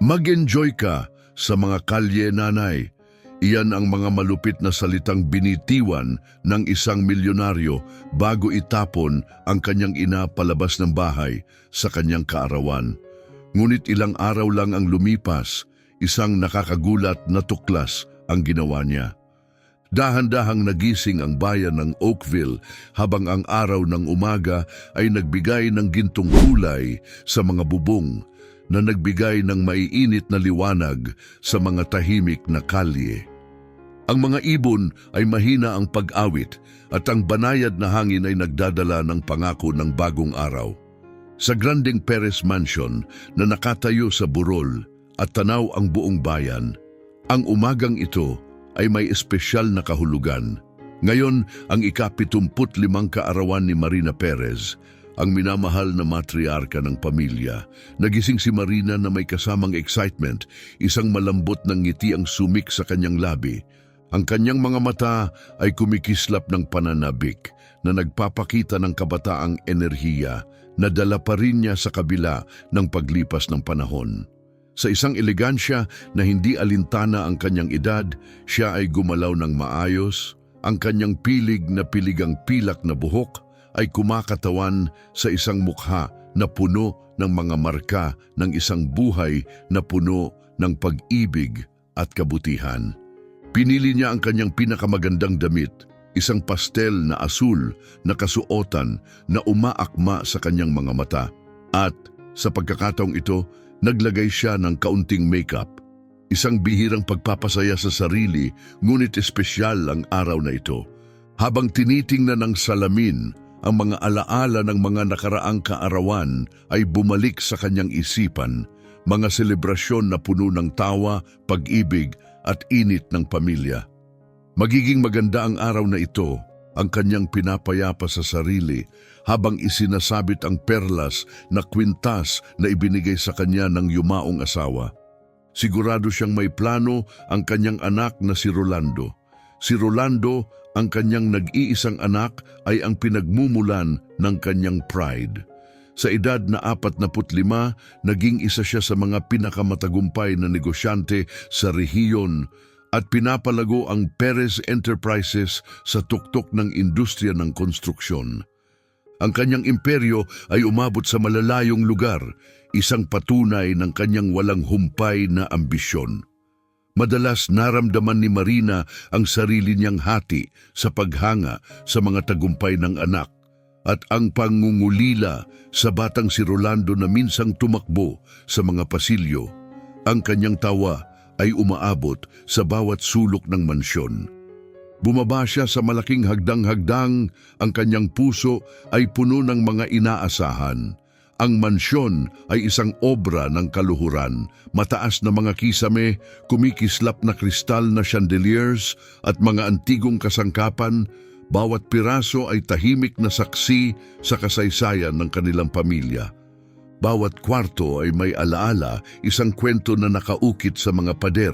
Mag-enjoy ka sa mga kalye, nanay. Iyan ang mga malupit na salitang binitiwan ng isang milyonaryo bago itapon ang kanyang ina palabas ng bahay sa kanyang kaarawan. Ngunit ilang araw lang ang lumipas, isang nakakagulat na tuklas ang ginawa niya. Dahan-dahang nagising ang bayan ng Oakville habang ang araw ng umaga ay nagbigay ng gintong kulay sa mga bubong na nagbigay ng maiinit na liwanag sa mga tahimik na kalye. Ang mga ibon ay mahina ang pag-awit at ang banayad na hangin ay nagdadala ng pangako ng bagong araw. Sa Granding Perez Mansion na nakatayo sa burol at tanaw ang buong bayan, ang umagang ito ay may espesyal na kahulugan. Ngayon, ang ika-75 kaarawan ni Marina Perez, ang minamahal na matriarka ng pamilya. Nagising si Marina na may kasamang excitement, isang malambot ng ngiti ang sumik sa kanyang labi. Ang kanyang mga mata ay kumikislap ng pananabik na nagpapakita ng kabataang enerhiya na dala pa rin niya sa kabila ng paglipas ng panahon. Sa isang elegansya na hindi alintana ang kanyang edad, siya ay gumalaw ng maayos. Ang kanyang pilig na piligang pilak na buhok ay kumakatawan sa isang mukha na puno ng mga marka ng isang buhay na puno ng pag-ibig at kabutihan. Pinili niya ang kanyang pinakamagandang damit, isang pastel na asul na kasuotan na umaakma sa kanyang mga mata. At sa pagkakataong ito, naglagay siya ng kaunting makeup. Isang bihirang pagpapasaya sa sarili, ngunit espesyal ang araw na ito. Habang tinitingnan ng salamin, ang mga alaala ng mga nakaraang kaarawan ay bumalik sa kanyang isipan, mga selebrasyon na puno ng tawa, pag-ibig at init ng pamilya. Magiging maganda ang araw na ito, ang kanyang pinapayapa sa sarili habang isinasabit ang perlas na kwintas na ibinigay sa kanya ng yumaong asawa. Sigurado siyang may plano ang kanyang anak na si Rolando. Si Rolando, ang kanyang nag-iisang anak, ay ang pinagmumulan ng kanyang pride. Sa edad na 45, naging isa siya sa mga pinakamatagumpay na negosyante sa rehiyon at pinapalago ang Perez Enterprises sa tuktok ng industriya ng konstruksyon. Ang kanyang imperyo ay umabot sa malalayong lugar, isang patunay ng kanyang walang humpay na ambisyon. Madalas naramdaman ni Marina ang sarili niyang hati sa paghanga sa mga tagumpay ng anak at ang pangungulila sa batang si Rolando na minsang tumakbo sa mga pasilyo. Ang kanyang tawa ay umaabot sa bawat sulok ng mansyon. Bumaba siya sa malaking hagdang-hagdang, ang kanyang puso ay puno ng mga inaasahan. Ang mansyon ay isang obra ng kaluhuran, mataas na mga kisame, kumikislap na kristal na chandeliers at mga antigong kasangkapan. Bawat piraso ay tahimik na saksi sa kasaysayan ng kanilang pamilya. Bawat kwarto ay may alaala, isang kwento na nakaukit sa mga pader.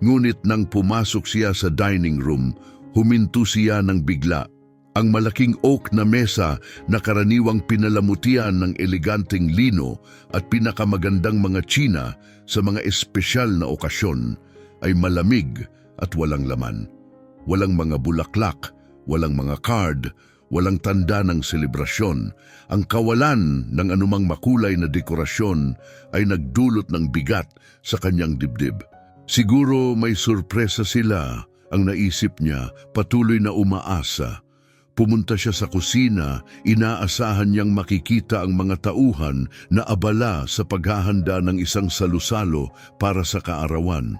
Ngunit nang pumasok siya sa dining room, huminto siya ng bigla. Ang malaking oak na mesa na karaniwang pinalamutian ng eleganteng lino at pinakamagandang mga tsina sa mga espesyal na okasyon ay malamig at walang laman. Walang mga bulaklak, walang mga card, walang tanda ng selebrasyon. Ang kawalan ng anumang makulay na dekorasyon ay nagdulot ng bigat sa kanyang dibdib. Siguro may sorpresa sila, ang naisip niya, patuloy na umaasa. Pumunta siya sa kusina, inaasahan niyang makikita ang mga tauhan na abala sa paghahanda ng isang salusalo para sa kaarawan.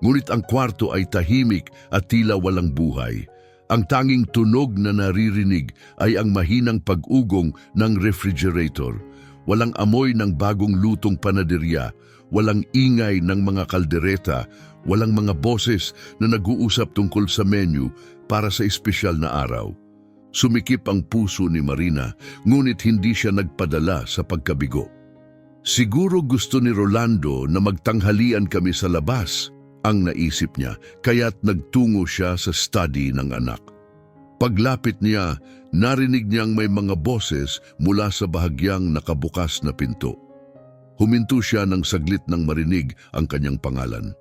Ngunit ang kwarto ay tahimik at tila walang buhay. Ang tanging tunog na naririnig ay ang mahinang pag-ugong ng refrigerator. Walang amoy ng bagong lutong panaderya, walang ingay ng mga kaldereta, walang mga boses na nag-uusap tungkol sa menu para sa espesyal na araw. Sumikip ang puso ni Marina, ngunit hindi siya nagpadala sa pagkabigo. Siguro gusto ni Rolando na magtanghalian kami sa labas, ang naisip niya, kaya't nagtungo siya sa study ng anak. Paglapit niya, narinig niyang may mga boses mula sa bahagyang nakabukas na pinto. Huminto siya ng saglit nang marinig ang kanyang pangalan.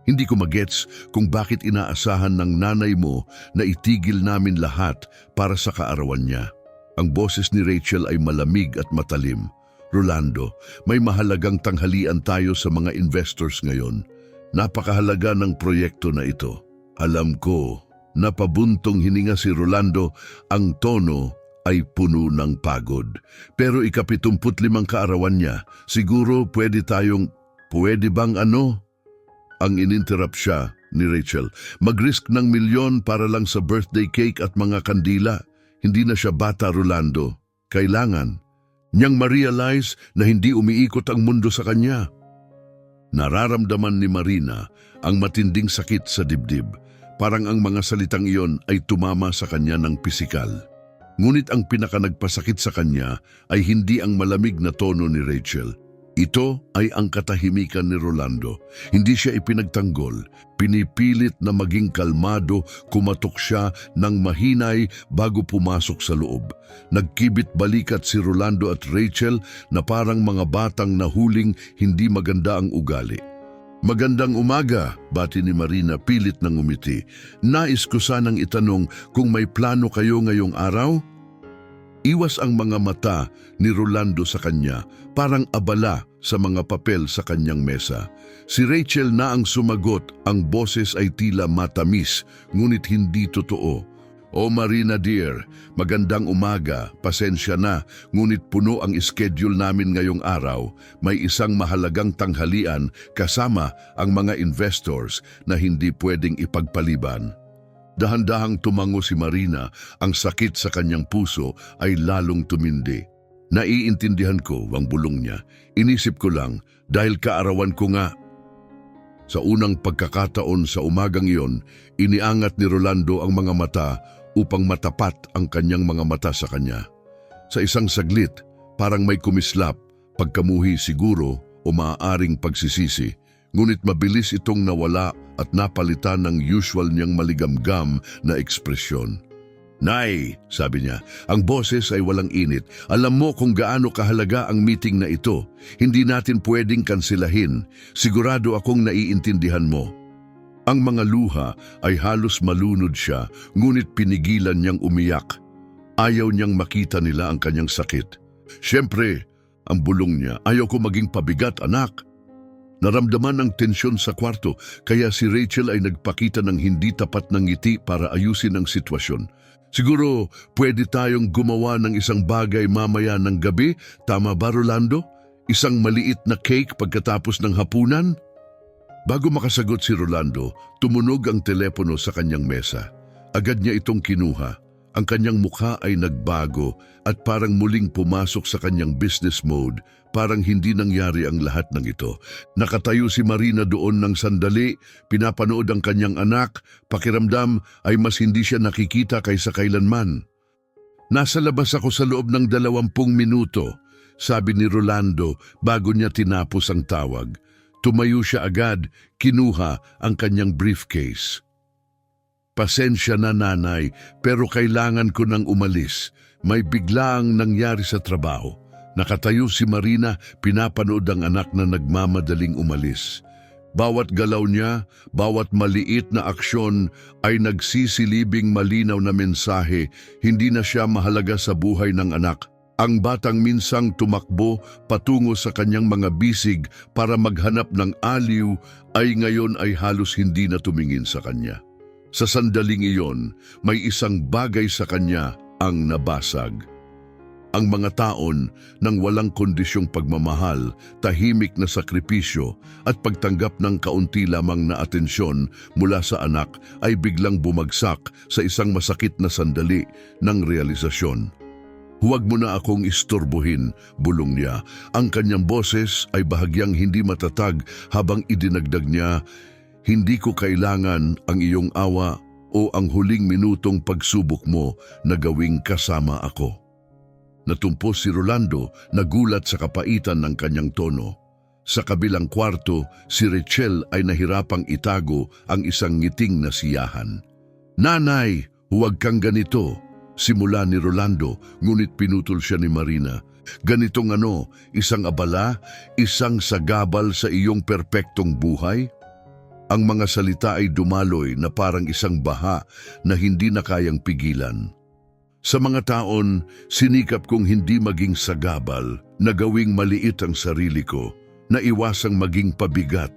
Hindi ko magets kung bakit inaasahan ng nanay mo na itigil namin lahat para sa kaarawan niya. Ang boses ni Rachel ay malamig at matalim. Rolando, may mahalagang tanghalian tayo sa mga investors ngayon. Napakahalaga ng proyekto na ito. Alam ko, napabuntong hininga si Rolando, ang tono ay puno ng pagod. Pero ika-75 kaarawan niya, siguro pwede bang Ang ininterrupt siya ni Rachel. Mag-risk ng milyon para lang sa birthday cake at mga kandila. Hindi na siya bata, Rolando. Kailangan niyang ma-realize na hindi umiikot ang mundo sa kanya. Nararamdaman ni Marina ang matinding sakit sa dibdib. Parang ang mga salitang iyon ay tumama sa kanya ng pisikal. Ngunit ang pinakanagpasakit sa kanya ay hindi ang malamig na tono ni Rachel. Ito ay ang katahimikan ni Rolando. Hindi siya ipinagtanggol. Pinipilit na maging kalmado, kumatok siya ng mahinay bago pumasok sa loob. Nagkibit balikat si Rolando at Rachel na parang mga batang nahuling hindi maganda ang ugali. Magandang umaga, bati ni Marina pilit ng umiti. Nais ko sanang itanong kung may plano kayo ngayong araw? Iwas ang mga mata ni Rolando sa kanya, parang abala sa mga papel sa kanyang mesa. Si Rachel na ang sumagot, ang boses ay tila matamis, ngunit hindi totoo. O Marina dear, magandang umaga, pasensya na, ngunit puno ang schedule namin ngayong araw. May isang mahalagang tanghalian kasama ang mga investors na hindi pwedeng ipagpaliban. Dahan-dahang tumango si Marina, ang sakit sa kanyang puso ay lalong tumindi. Naiintindihan ko ang bulong niya. Inisip ko lang, dahil kaarawan ko nga. Sa unang pagkakataon sa umagang iyon, iniangat ni Rolando ang mga mata upang matapat ang kanyang mga mata sa kanya. Sa isang saglit, parang may kumislap, pagkamuhi siguro o maaaring pagsisisi. Ngunit mabilis itong nawala at napalitan ng usual niyang maligamgam na ekspresyon. Nay, sabi niya, ang boses ay walang init. Alam mo kung gaano kahalaga ang meeting na ito. Hindi natin pwedeng kansilahin. Sigurado akong naiintindihan mo. Ang mga luha ay halos malunod siya, ngunit pinigilan niyang umiyak. Ayaw niyang makita nila ang kanyang sakit. Siyempre, ang bulong niya, ayaw ko maging pabigat, anak. Naramdaman ang tensyon sa kwarto, kaya si Rachel ay nagpakita ng hindi tapat ng ngiti para ayusin ang sitwasyon. Siguro, pwede tayong gumawa ng isang bagay mamaya ng gabi, tama ba Rolando? Isang maliit na cake pagkatapos ng hapunan? Bago makasagot si Rolando, tumunog ang telepono sa kanyang mesa. Agad niya itong kinuha. Ang kanyang mukha ay nagbago at parang muling pumasok sa kanyang business mode, parang hindi nangyari ang lahat ng ito. Nakatayo si Marina doon ng sandali, pinapanood ang kanyang anak, pakiramdam ay mas hindi siya nakikita kaysa kailanman. Nasa labas ako sa loob ng 20 minuto, sabi ni Rolando bago niya tinapos ang tawag. Tumayo siya agad, kinuha ang kanyang briefcase. Pasensya na nanay, pero kailangan ko nang umalis. May biglaang nangyari sa trabaho. Nakatayo si Marina, pinapanood ang anak na nagmamadaling umalis. Bawat galaw niya, bawat maliit na aksyon ay nagsisilibing malinaw na mensahe, hindi na siya mahalaga sa buhay ng anak. Ang batang minsang tumakbo patungo sa kanyang mga bisig para maghanap ng aliw ay ngayon ay halos hindi na tumingin sa kanya. Sa sandaling iyon, may isang bagay sa kanya ang nabasag. Ang mga taon ng walang kondisyong pagmamahal, tahimik na sakripisyo at pagtanggap ng kaunti lamang na atensyon mula sa anak ay biglang bumagsak sa isang masakit na sandali ng realisasyon. Huwag mo na akong istorbohin, bulong niya. Ang kanyang boses ay bahagyang hindi matatag habang idinagdag niya, hindi ko kailangan ang iyong awa o ang huling minutong pagsubok mo na gawing kasama ako. Natumpo si Rolando, nagulat sa kapaitan ng kanyang tono. Sa kabilang kwarto, si Rachel ay nahirapang itago ang isang ngiting nasiyahan. Nanay, huwag kang ganito. Simula ni Rolando, ngunit pinutol siya ni Marina. Ganitong isang abala, isang sagabal sa iyong perpektong buhay? Ang mga salita ay dumaloy na parang isang baha na hindi na kayang pigilan. Sa mga taon, sinikap kong hindi maging sagabal, na gawing maliit ang sarili ko, na iwasang maging pabigat.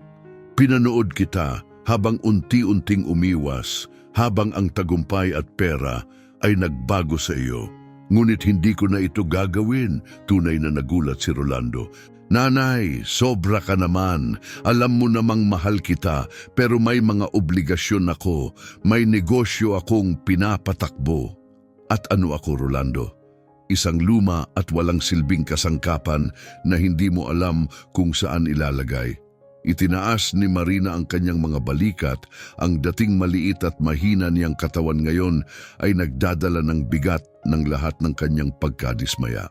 Pinanood kita habang unti-unting umiwas, habang ang tagumpay at pera ay nagbago sa iyo. Ngunit hindi ko na ito gagawin, tunay na nagulat si Rolando. Nanay, sobra ka naman. Alam mo namang mahal kita, pero may mga obligasyon ako. May negosyo akong pinapatakbo. At ano ako, Rolando? Isang luma at walang silbing kasangkapan na hindi mo alam kung saan ilalagay. Itinaas ni Marina ang kanyang mga balikat, ang dating maliit at mahina niyang katawan ngayon ay nagdadala ng bigat ng lahat ng kanyang pagkadismaya.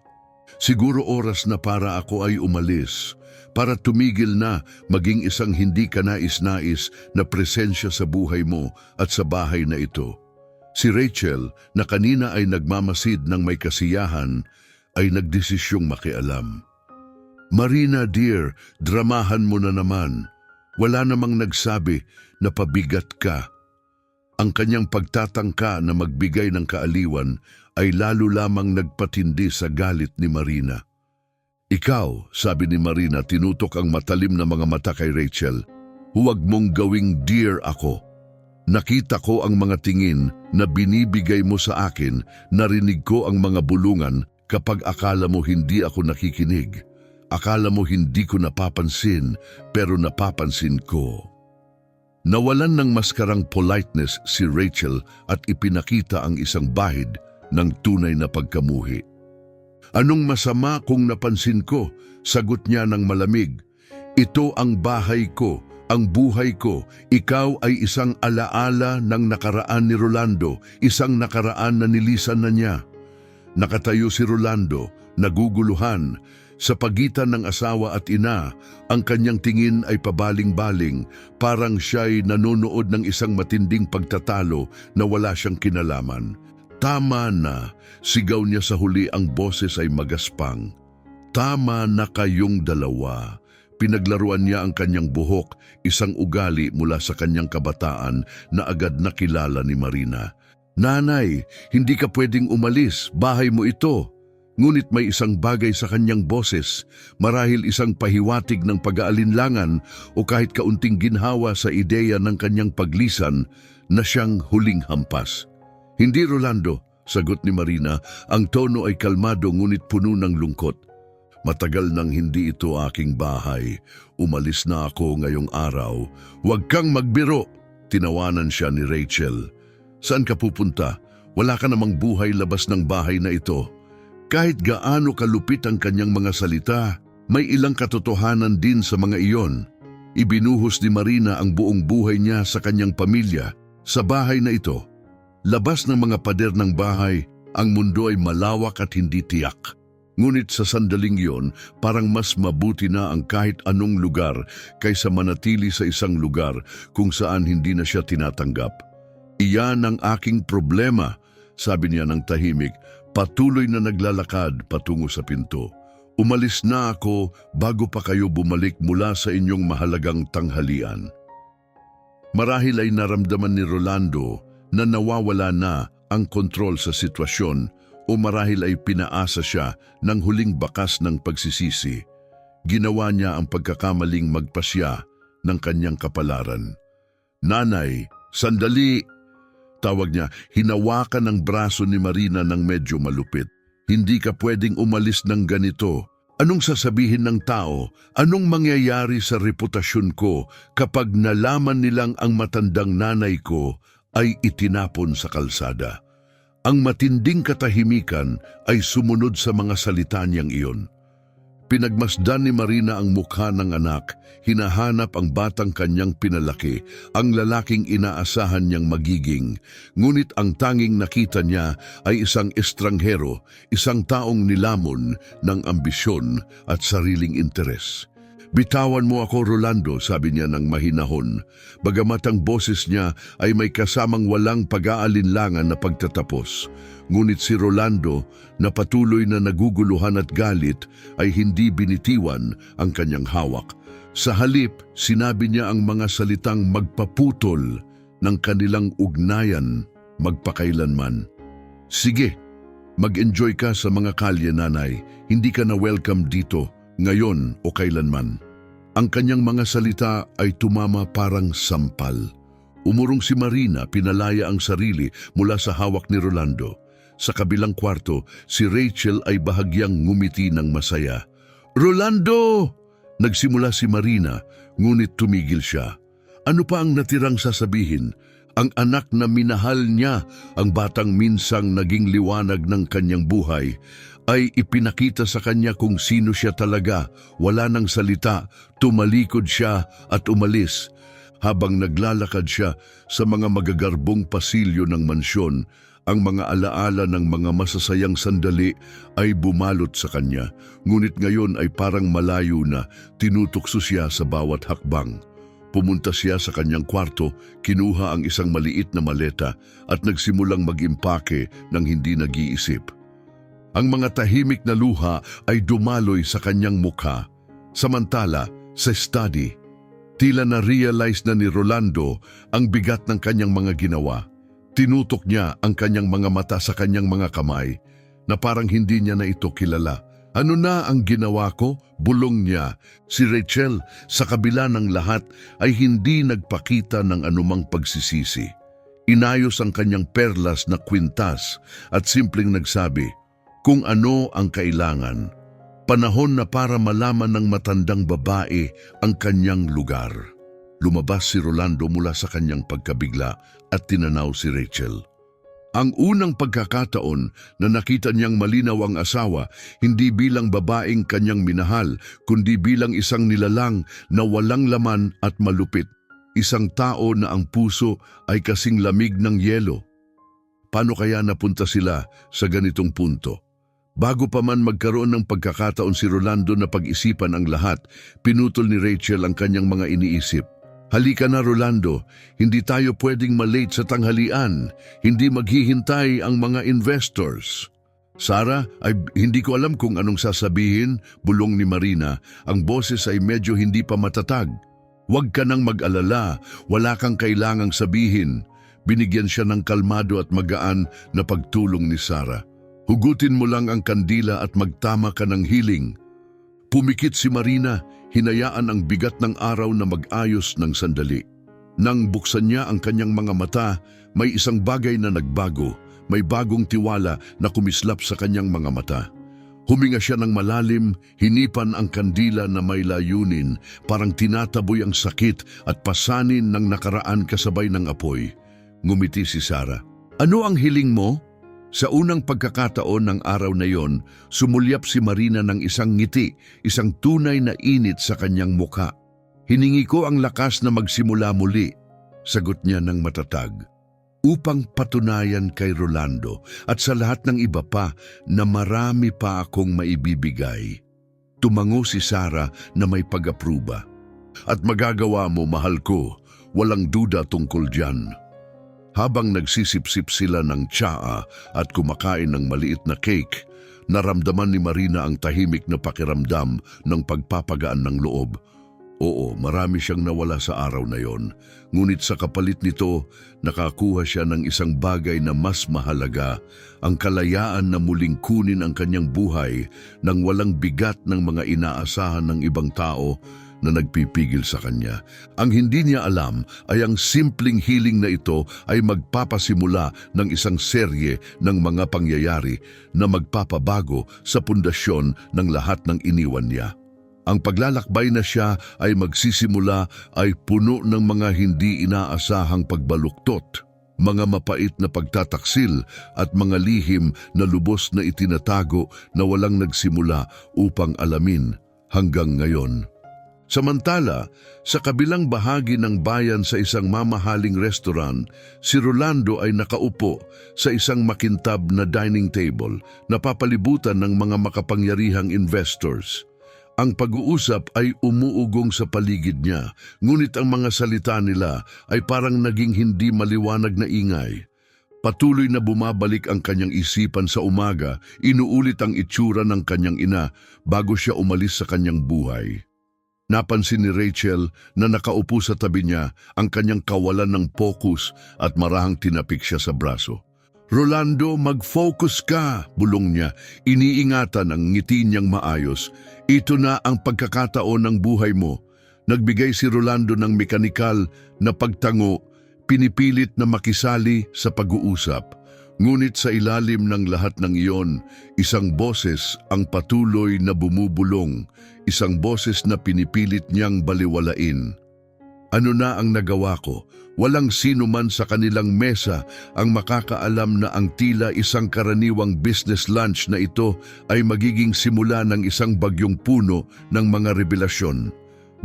Siguro oras na para ako ay umalis, para tumigil na maging isang hindi ka nais-nais na presensya sa buhay mo at sa bahay na ito. Si Rachel, na kanina ay nagmamasid ng may kasiyahan, ay nagdesisyong makialam. Marina dear, dramahan mo na naman. Wala namang nagsabi na pabigat ka. Ang kanyang pagtatangka na magbigay ng kaaliwan ay lalo lamang nagpatindi sa galit ni Marina. Ikaw, sabi ni Marina, tinutok ang matalim na mga mata kay Rachel, huwag mong gawing dear ako. Nakita ko ang mga tingin na binibigay mo sa akin, narinig ko ang mga bulungan kapag akala mo hindi ako nakikinig. Akala mo hindi ko napapansin, pero napapansin ko. Nawalan ng maskarang politeness si Rachel at ipinakita ang isang bahid ng tunay na pagkamuhi. Anong masama kung napansin ko? Sagot niya ng malamig. Ito ang bahay ko, ang buhay ko. Ikaw ay isang alaala ng nakaraan ni Rolando, isang nakaraan na nilisan na niya. Nakatayo si Rolando, naguguluhan. Sa pagitan ng asawa at ina, ang kanyang tingin ay pabaling-baling, parang siya'y nanonood ng isang matinding pagtatalo na wala siyang kinalaman. Tama na, sigaw niya sa huli, ang boses ay magaspang. Tama na kayong dalawa. Pinaglaruan niya ang kanyang buhok, isang ugali mula sa kanyang kabataan na agad nakilala ni Marina. Nanay, hindi ka pwedeng umalis, bahay mo ito. Ngunit may isang bagay sa kanyang boses, marahil isang pahiwatig ng pag-aalinlangan o kahit kaunting ginhawa sa ideya ng kanyang paglisan na siyang huling hampas. Hindi, Rolando, sagot ni Marina, ang tono ay kalmado ngunit puno ng lungkot. Matagal nang hindi ito aking bahay. Umalis na ako ngayong araw. Huwag kang magbiro, tinawanan siya ni Rachel. Saan ka pupunta? Wala ka namang buhay labas ng bahay na ito. Kahit gaano kalupit ang kanyang mga salita, may ilang katotohanan din sa mga iyon. Ibinuhos ni Marina ang buong buhay niya sa kanyang pamilya, sa bahay na ito. Labas ng mga pader ng bahay, ang mundo ay malawak at hindi tiyak. Ngunit sa sandaling iyon, parang mas mabuti na ang kahit anong lugar kaysa manatili sa isang lugar kung saan hindi na siya tinatanggap. Iyan ang aking problema, sabi niya ng tahimik, patuloy na naglalakad patungo sa pinto. Umalis na ako bago pa kayo bumalik mula sa inyong mahalagang tanghalian. Marahil ay naramdaman ni Rolando na nawawala na ang kontrol sa sitwasyon o marahil ay pinaasa siya ng huling bakas ng pagsisisi. Ginawa niya ang pagkakamaling magpasya ng kanyang kapalaran. Nanay, sandali! Tawag niya, hinawakan ng braso ni Marina ng medyo malupit. Hindi ka pwedeng umalis ng ganito. Anong sasabihin ng tao? Anong mangyayari sa reputasyon ko kapag nalaman nilang ang matandang nanay ko ay itinapon sa kalsada? Ang matinding katahimikan ay sumunod sa mga salita niyang iyon. Pinagmasdan ni Marina ang mukha ng anak, hinahanap ang batang kanyang pinalaki, ang lalaking inaasahan niyang magiging. Ngunit ang tanging nakita niya ay isang estranghero, isang taong nilamon ng ambisyon at sariling interes. Bitawan mo ako, Rolando, sabi niya ng mahinahon. Bagamat ang boses niya ay may kasamang walang pag-aalinlangan na pagtatapos. Ngunit si Rolando, na patuloy na naguguluhan at galit, ay hindi binitiwan ang kanyang hawak. Sa halip, sinabi niya ang mga salitang magpaputol ng kanilang ugnayan magpakailanman. Sige, mag-enjoy ka sa mga kalye, nanay. Hindi ka na welcome dito, ngayon o kailanman. Ang kanyang mga salita ay tumama parang sampal. Umurong si Marina, pinalaya ang sarili mula sa hawak ni Rolando. Sa kabilang kwarto, si Rachel ay bahagyang ngumiti ng masaya. Rolando! Nagsimula si Marina, ngunit tumigil siya. Ano pa ang natirang sasabihin? Ang anak na minahal niya, ang batang minsang naging liwanag ng kanyang buhay, ay ipinakita sa kanya kung sino siya talaga. Wala nang salita, tumalikod siya at umalis. Habang naglalakad siya sa mga magagarbong pasilyo ng mansyon, ang mga alaala ng mga masasayang sandali ay bumalot sa kanya. Ngunit ngayon ay parang malayo na, tinutukso siya sa bawat hakbang. Pumunta siya sa kanyang kwarto, kinuha ang isang maliit na maleta at nagsimulang mag-impake ng hindi nag-iisip. Ang mga tahimik na luha ay dumaloy sa kanyang mukha. Samantala, sa study, tila na-realize na ni Rolando ang bigat ng kanyang mga ginawa. Tinutok niya ang kanyang mga mata sa kanyang mga kamay na parang hindi niya na ito kilala. Ano na ang ginawa ko? Bulong niya. Si Rachel, sa kabila ng lahat, ay hindi nagpakita ng anumang pagsisisi. Inayos ang kanyang perlas na kwintas at simpleng nagsabi, kung ano ang kailangan. Panahon na para malaman ng matandang babae ang kanyang lugar. Lumabas si Rolando mula sa kanyang pagkabigla at tinanaw si Rachel. Ang unang pagkakataon na nakita niyang malinaw ang asawa, hindi bilang babaeng kanyang minahal, kundi bilang isang nilalang na walang laman at malupit. Isang tao na ang puso ay kasing lamig ng yelo. Paano kaya napunta sila sa ganitong punto? Bago pa man magkaroon ng pagkakataon si Rolando na pag-isipan ang lahat, pinutol ni Rachel ang kanyang mga iniisip. Halika na, Rolando, hindi tayo pwedeng malate sa tanghalian, hindi maghihintay ang mga investors. Sarah, ay hindi ko alam kung anong sasabihin, bulong ni Marina, ang boses ay medyo hindi pa matatag. Huwag ka nang mag-alala, wala kang kailangang sabihin. Binigyan siya ng kalmado at magaan na pagtulong ni Sarah. Hugutin mo lang ang kandila at magtama ka ng hiling. Pumikit si Marina, hinayaan ang bigat ng araw na mag-ayos ng sandali. Nang buksan niya ang kanyang mga mata, may isang bagay na nagbago, may bagong tiwala na kumislap sa kanyang mga mata. Huminga siya ng malalim, hinipan ang kandila na may layunin, parang tinataboy ang sakit at pasanin ng nakaraan kasabay ng apoy. Ngumiti si Sarah. Ano ang hiling mo? Sa unang pagkakataon ng araw na yon, sumulyap si Marina ng isang ngiti, isang tunay na init sa kanyang mukha. Hiningi ko ang lakas na magsimula muli, sagot niya ng matatag, upang patunayan kay Rolando at sa lahat ng iba pa na marami pa akong maibibigay. Tumango si Sarah na may pag-apruba. At magagawa mo, mahal ko, walang duda tungkol diyan. Habang nagsisip-sip sila ng tsaa at kumakain ng maliit na cake, naramdaman ni Marina ang tahimik na pakiramdam ng pagpapagaan ng loob. Oo, marami siyang nawala sa araw na yon. Ngunit sa kapalit nito, nakakuha siya ng isang bagay na mas mahalaga, ang kalayaan na muling kunin ang kanyang buhay nang walang bigat ng mga inaasahan ng ibang tao na nagpipigil sa kanya. Ang hindi niya alam ay ang simpleng hiling na ito ay magpapasimula ng isang serye ng mga pangyayari na magpapabago sa pundasyon ng lahat ng iniwan niya. Ang paglalakbay na siya ay magsisimula ay puno ng mga hindi inaasahang pagbaluktot, mga mapait na pagtataksil at mga lihim na lubos na itinatago na walang nagsimula upang alamin hanggang ngayon. Samantala, sa kabilang bahagi ng bayan sa isang mamahaling restaurant, si Rolando ay nakaupo sa isang makintab na dining table na papalibutan ng mga makapangyarihang investors. Ang pag-uusap ay umuugong sa paligid niya, ngunit ang mga salita nila ay parang naging hindi maliwanag na ingay. Patuloy na bumabalik ang kanyang isipan sa umaga, inuulit ang itsura ng kanyang ina bago siya umalis sa kanyang buhay. Napansin ni Rachel na nakaupo sa tabi niya ang kanyang kawalan ng focus at marahang tinapik siya sa braso. "Rolando, mag-focus ka," bulong niya. Iniingatan ang ngiti niyang maayos. "Ito na ang pagkakataon ng buhay mo." Nagbigay si Rolando ng mekanikal na pagtango, pinipilit na makisali sa pag-uusap. Ngunit sa ilalim ng lahat ng iyon, isang boses ang patuloy na bumubulong, isang boses na pinipilit niyang baliwalain. "Ano na ang nagawa ko? Walang sino man sa kanilang mesa ang makakaalam na ang tila isang karaniwang business lunch na ito ay magiging simula ng isang bagyong puno ng mga revelasyon.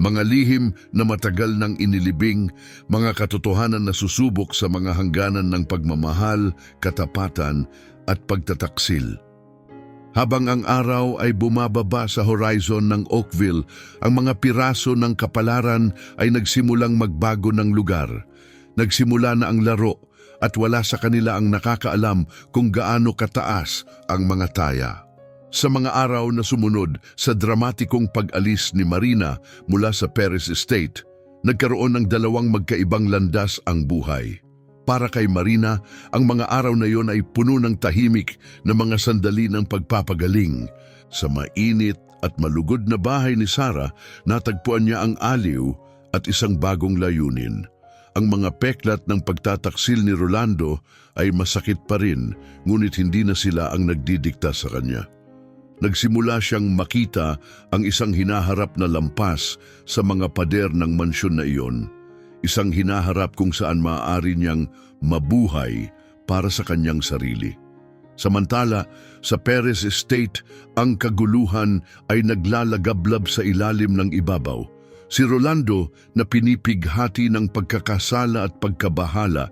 Mga lihim na matagal nang inilibing, mga katotohanan na susubok sa mga hangganan ng pagmamahal, katapatan at pagtataksil." Habang ang araw ay bumababa sa horizon ng Oakville, ang mga piraso ng kapalaran ay nagsimulang magbago ng lugar. Nagsimula na ang laro at wala sa kanila ang nakakaalam kung gaano kataas ang mga taya. Sa mga araw na sumunod sa dramatikong pag-alis ni Marina mula sa Perez Estate, nagkaroon ng dalawang magkaibang landas ang buhay. Para kay Marina, ang mga araw na yon ay puno ng tahimik na mga sandali ng pagpapagaling. Sa mainit at malugod na bahay ni Sarah, natagpuan niya ang aliw at isang bagong layunin. Ang mga peklat ng pagtataksil ni Rolando ay masakit pa rin, ngunit hindi na sila ang nagdidikta sa kanya. Nagsimula siyang makita ang isang hinaharap na lampas sa mga pader ng mansyon na iyon. Isang hinaharap kung saan maaari niyang mabuhay para sa kanyang sarili. Samantala, sa Perez Estate, ang kaguluhan ay naglalagablab sa ilalim ng ibabaw. Si Rolando, na pinipighati ng pagkakasala at pagkabahala,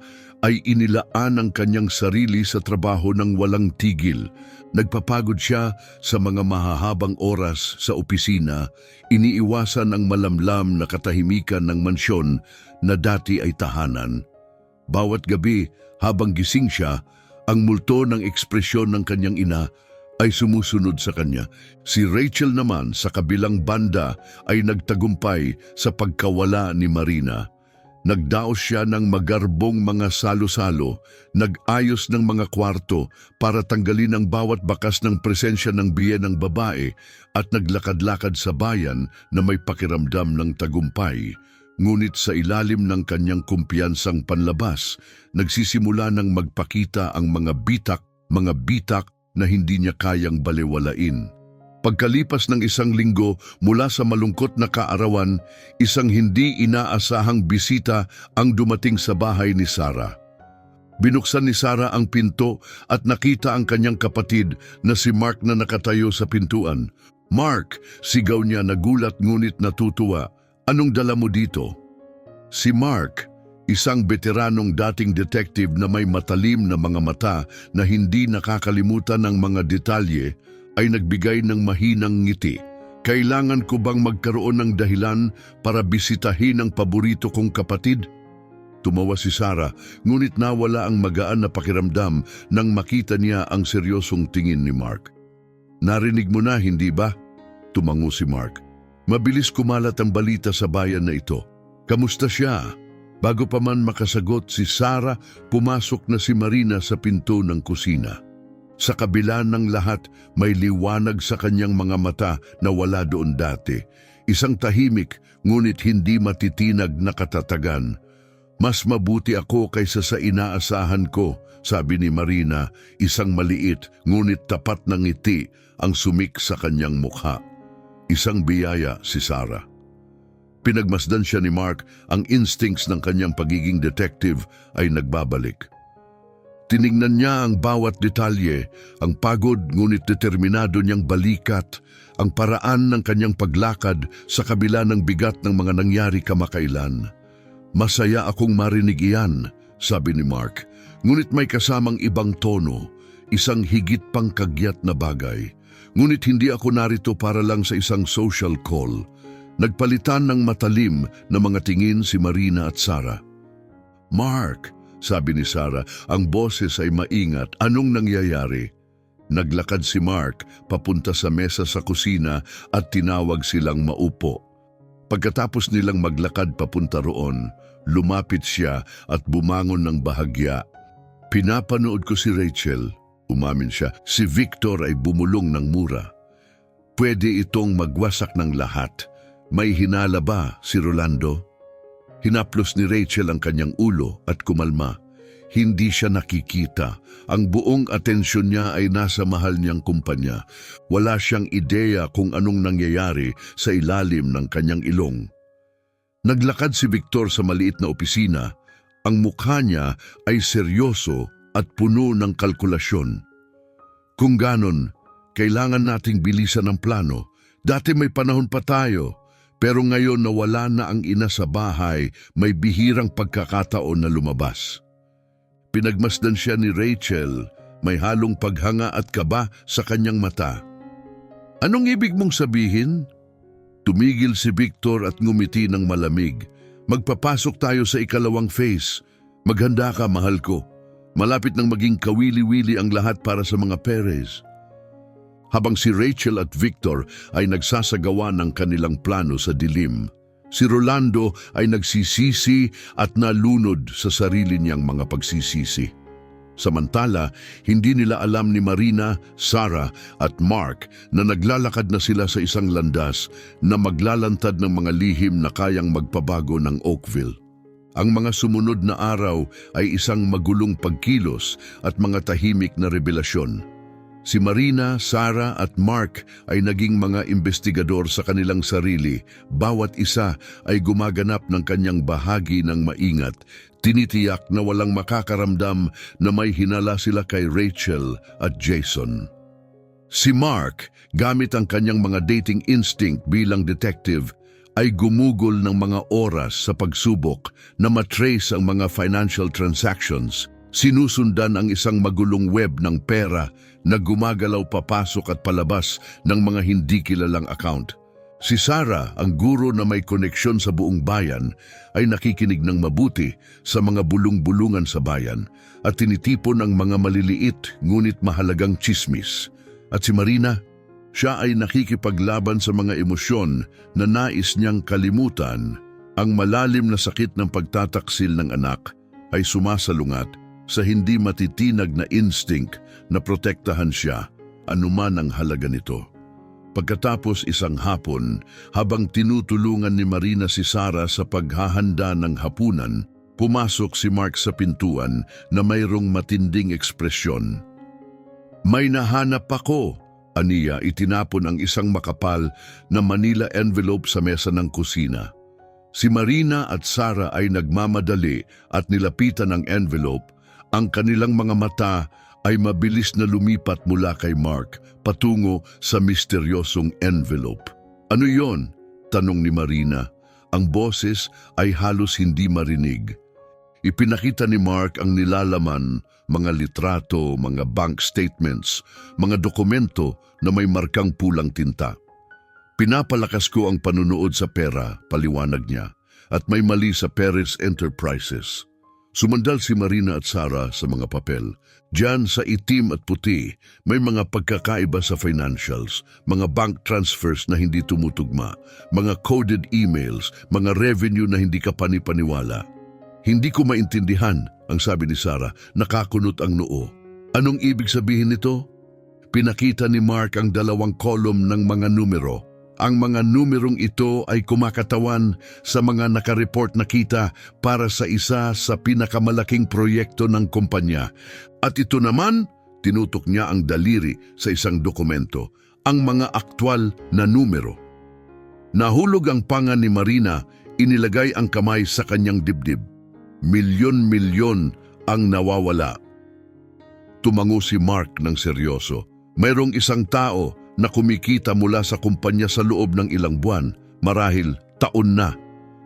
ay inilaan ang kanyang sarili sa trabaho ng walang tigil. Nagpapagod siya sa mga mahahabang oras sa opisina, iniiwasan ang malamlam na katahimikan ng mansyon na dati ay tahanan. Bawat gabi, habang gising siya, ang multo ng ekspresyon ng kanyang ina ay sumusunod sa kanya. Si Rachel naman sa kabilang banda ay nagtagumpay sa pagkawala ni Marina. Nagdaos siya ng magarbong mga salo-salo, nag-ayos ng mga kwarto para tanggalin ang bawat bakas ng presensya ng biyen ng babae at naglakad-lakad sa bayan na may pakiramdam ng tagumpay. Ngunit sa ilalim ng kanyang kumpiyansang panlabas, nagsisimula ng magpakita ang mga bitak na hindi niya kayang balewalain. Pagkalipas ng isang linggo mula sa malungkot na kaarawan, isang hindi inaasahang bisita ang dumating sa bahay ni Sarah. Binuksan ni Sarah ang pinto at nakita ang kanyang kapatid na si Mark na nakatayo sa pintuan. "Mark!" sigaw niya, nagulat ngunit natutuwa. "Anong dala mo dito?" Si Mark, isang veteranong dating detective na may matalim na mga mata na hindi nakakalimutan ng mga detalye, ay nagbigay ng mahinang ngiti. "Kailangan ko bang magkaroon ng dahilan para bisitahin ang paborito kong kapatid?" Tumawa si Sarah, ngunit nawala ang magaan na pakiramdam nang makita niya ang seryosong tingin ni Mark. "Narinig mo na, hindi ba?" Tumango si Mark. Mabilis kumalat ang balita sa bayan na ito. "Kamusta siya?" Bago pa man makasagot si Sarah, pumasok na si Marina sa pinto ng kusina. Sa kabila ng lahat, may liwanag sa kanyang mga mata na wala doon dati. Isang tahimik, ngunit hindi matitinag na katatagan. "Mas mabuti ako kaysa sa inaasahan ko," sabi ni Marina, isang maliit ngunit tapat na ngiti ang sumik sa kanyang mukha. Isang biyaya si Sarah. Pinagmasdan siya ni Mark, ang instincts ng kanyang pagiging detective ay nagbabalik. Tiningnan niya ang bawat detalye, ang pagod ngunit determinado niyang balikat, ang paraan ng kanyang paglakad sa kabila ng bigat ng mga nangyari kamakailan. "Masaya akong marinig iyan," sabi ni Mark, ngunit may kasamang ibang tono, isang higit pang kagyat na bagay. Ngunit hindi ako narito para lang sa isang social call. Nagpalitan ng matalim na mga tingin si Marina at Sarah. "Mark," sabi ni Sarah, ang boses ay maingat. "Anong nangyayari?" Naglakad si Mark papunta sa mesa sa kusina at tinawag silang maupo. Pagkatapos nilang maglakad papunta roon, lumapit siya at bumangon ng bahagya. "Pinapanood ko si Rachel," umamin siya. "Si Victor ay bumulong ng mura. Pwede itong magwasak ng lahat. May hinala ba si Rolando?" Hinaplos ni Rachel ang kanyang ulo at kumalma. Hindi siya nakikita. Ang buong atensyon niya ay nasa mahal niyang kumpanya. Wala siyang ideya kung anong nangyayari sa ilalim ng kanyang ilong. Naglakad si Victor sa maliit na opisina. Ang mukha niya ay seryoso at puno ng kalkulasyon. "Kung ganon, kailangan nating bilisan ang plano. Dati may panahon pa tayo. Pero ngayon na wala na ang ina sa bahay, may bihirang pagkakataon na lumabas." Pinagmasdan siya ni Rachel, may halong paghanga at kaba sa kanyang mata. "Anong ibig mong sabihin?" Tumigil si Victor at ngumiti ng malamig. "Magpapasok tayo sa ikalawang phase. Maghanda ka, mahal ko. Malapit nang maging kawili-wili ang lahat para sa mga Perez." Habang si Rachel at Victor ay nagsasagawa ng kanilang plano sa dilim, si Rolando ay nagsisisi at nalunod sa sarili niyang mga pagsisisi. Samantala, hindi nila alam ni Marina, Sarah at Mark na naglalakad na sila sa isang landas na maglalantad ng mga lihim na kayang magpabago ng Oakville. Ang mga sumunod na araw ay isang magulong pagkilos at mga tahimik na revelasyon. Si Marina, Sarah at Mark ay naging mga investigador sa kanilang sarili. Bawat isa ay gumaganap ng kanyang bahagi ng maingat. Tinitiyak na walang makakaramdam na may hinala sila kay Rachel at Jason. Si Mark, gamit ang kanyang mga dating instinct bilang detective, ay gumugol ng mga oras sa pagsubok na matrace ang mga financial transactions. Sinusundan ang isang magulong web ng pera na gumagalaw papasok at palabas ng mga hindi kilalang account. Si Sarah, ang guro na may koneksyon sa buong bayan, ay nakikinig ng mabuti sa mga bulong-bulungan sa bayan at tinitipon ang mga maliliit ngunit mahalagang tsismis. At si Marina, siya ay nakikipaglaban sa mga emosyon na nais niyang kalimutan. Ang malalim na sakit ng pagtataksil ng anak ay sumasalungat sa hindi matitinag na instinct na protektahan siya, anuman ang halaga nito. Pagkatapos isang hapon, habang tinutulungan ni Marina si Sarah sa paghahanda ng hapunan, pumasok si Mark sa pintuan na mayroong matinding ekspresyon. "May nahanap ako," aniya. Itinapon ang isang makapal na Manila envelope sa mesa ng kusina. Si Marina at Sarah ay nagmamadali at nilapitan ang envelope. Ang kanilang mga mata ay mabilis na lumipat mula kay Mark patungo sa misteryosong envelope. "Ano yon?" tanong ni Marina. Ang boses ay halos hindi marinig. Ipinakita ni Mark ang nilalaman, mga litrato, mga bank statements, mga dokumento na may markang pulang tinta. "Pinapalakas ko ang panunood sa pera," paliwanag niya, "at may mali sa Perez Enterprises." Sumandal si Marina at Sarah sa mga papel. Diyan sa itim at puti, may mga pagkakaiba sa financials, mga bank transfers na hindi tumutugma, mga coded emails, mga revenue na hindi ka panipaniwala. "Hindi ko maintindihan," ang sabi ni Sarah, nakakunot ang noo. "Anong ibig sabihin nito?" Pinakita ni Mark ang 2 kolum ng mga numero. Ang mga numerong ito ay kumakatawan sa mga nakareport na kita para sa isa sa pinakamalaking proyekto ng kumpanya. At ito naman, tinutok niya ang daliri sa isang dokumento, ang mga aktwal na numero. Nahulog ang panga ni Marina, inilagay ang kamay sa kanyang dibdib. Milyon-milyon ang nawawala. Tumango si Mark ng seryoso. Mayroong isang tao na kumikita mula sa kumpanya sa loob ng ilang buwan, marahil taon na.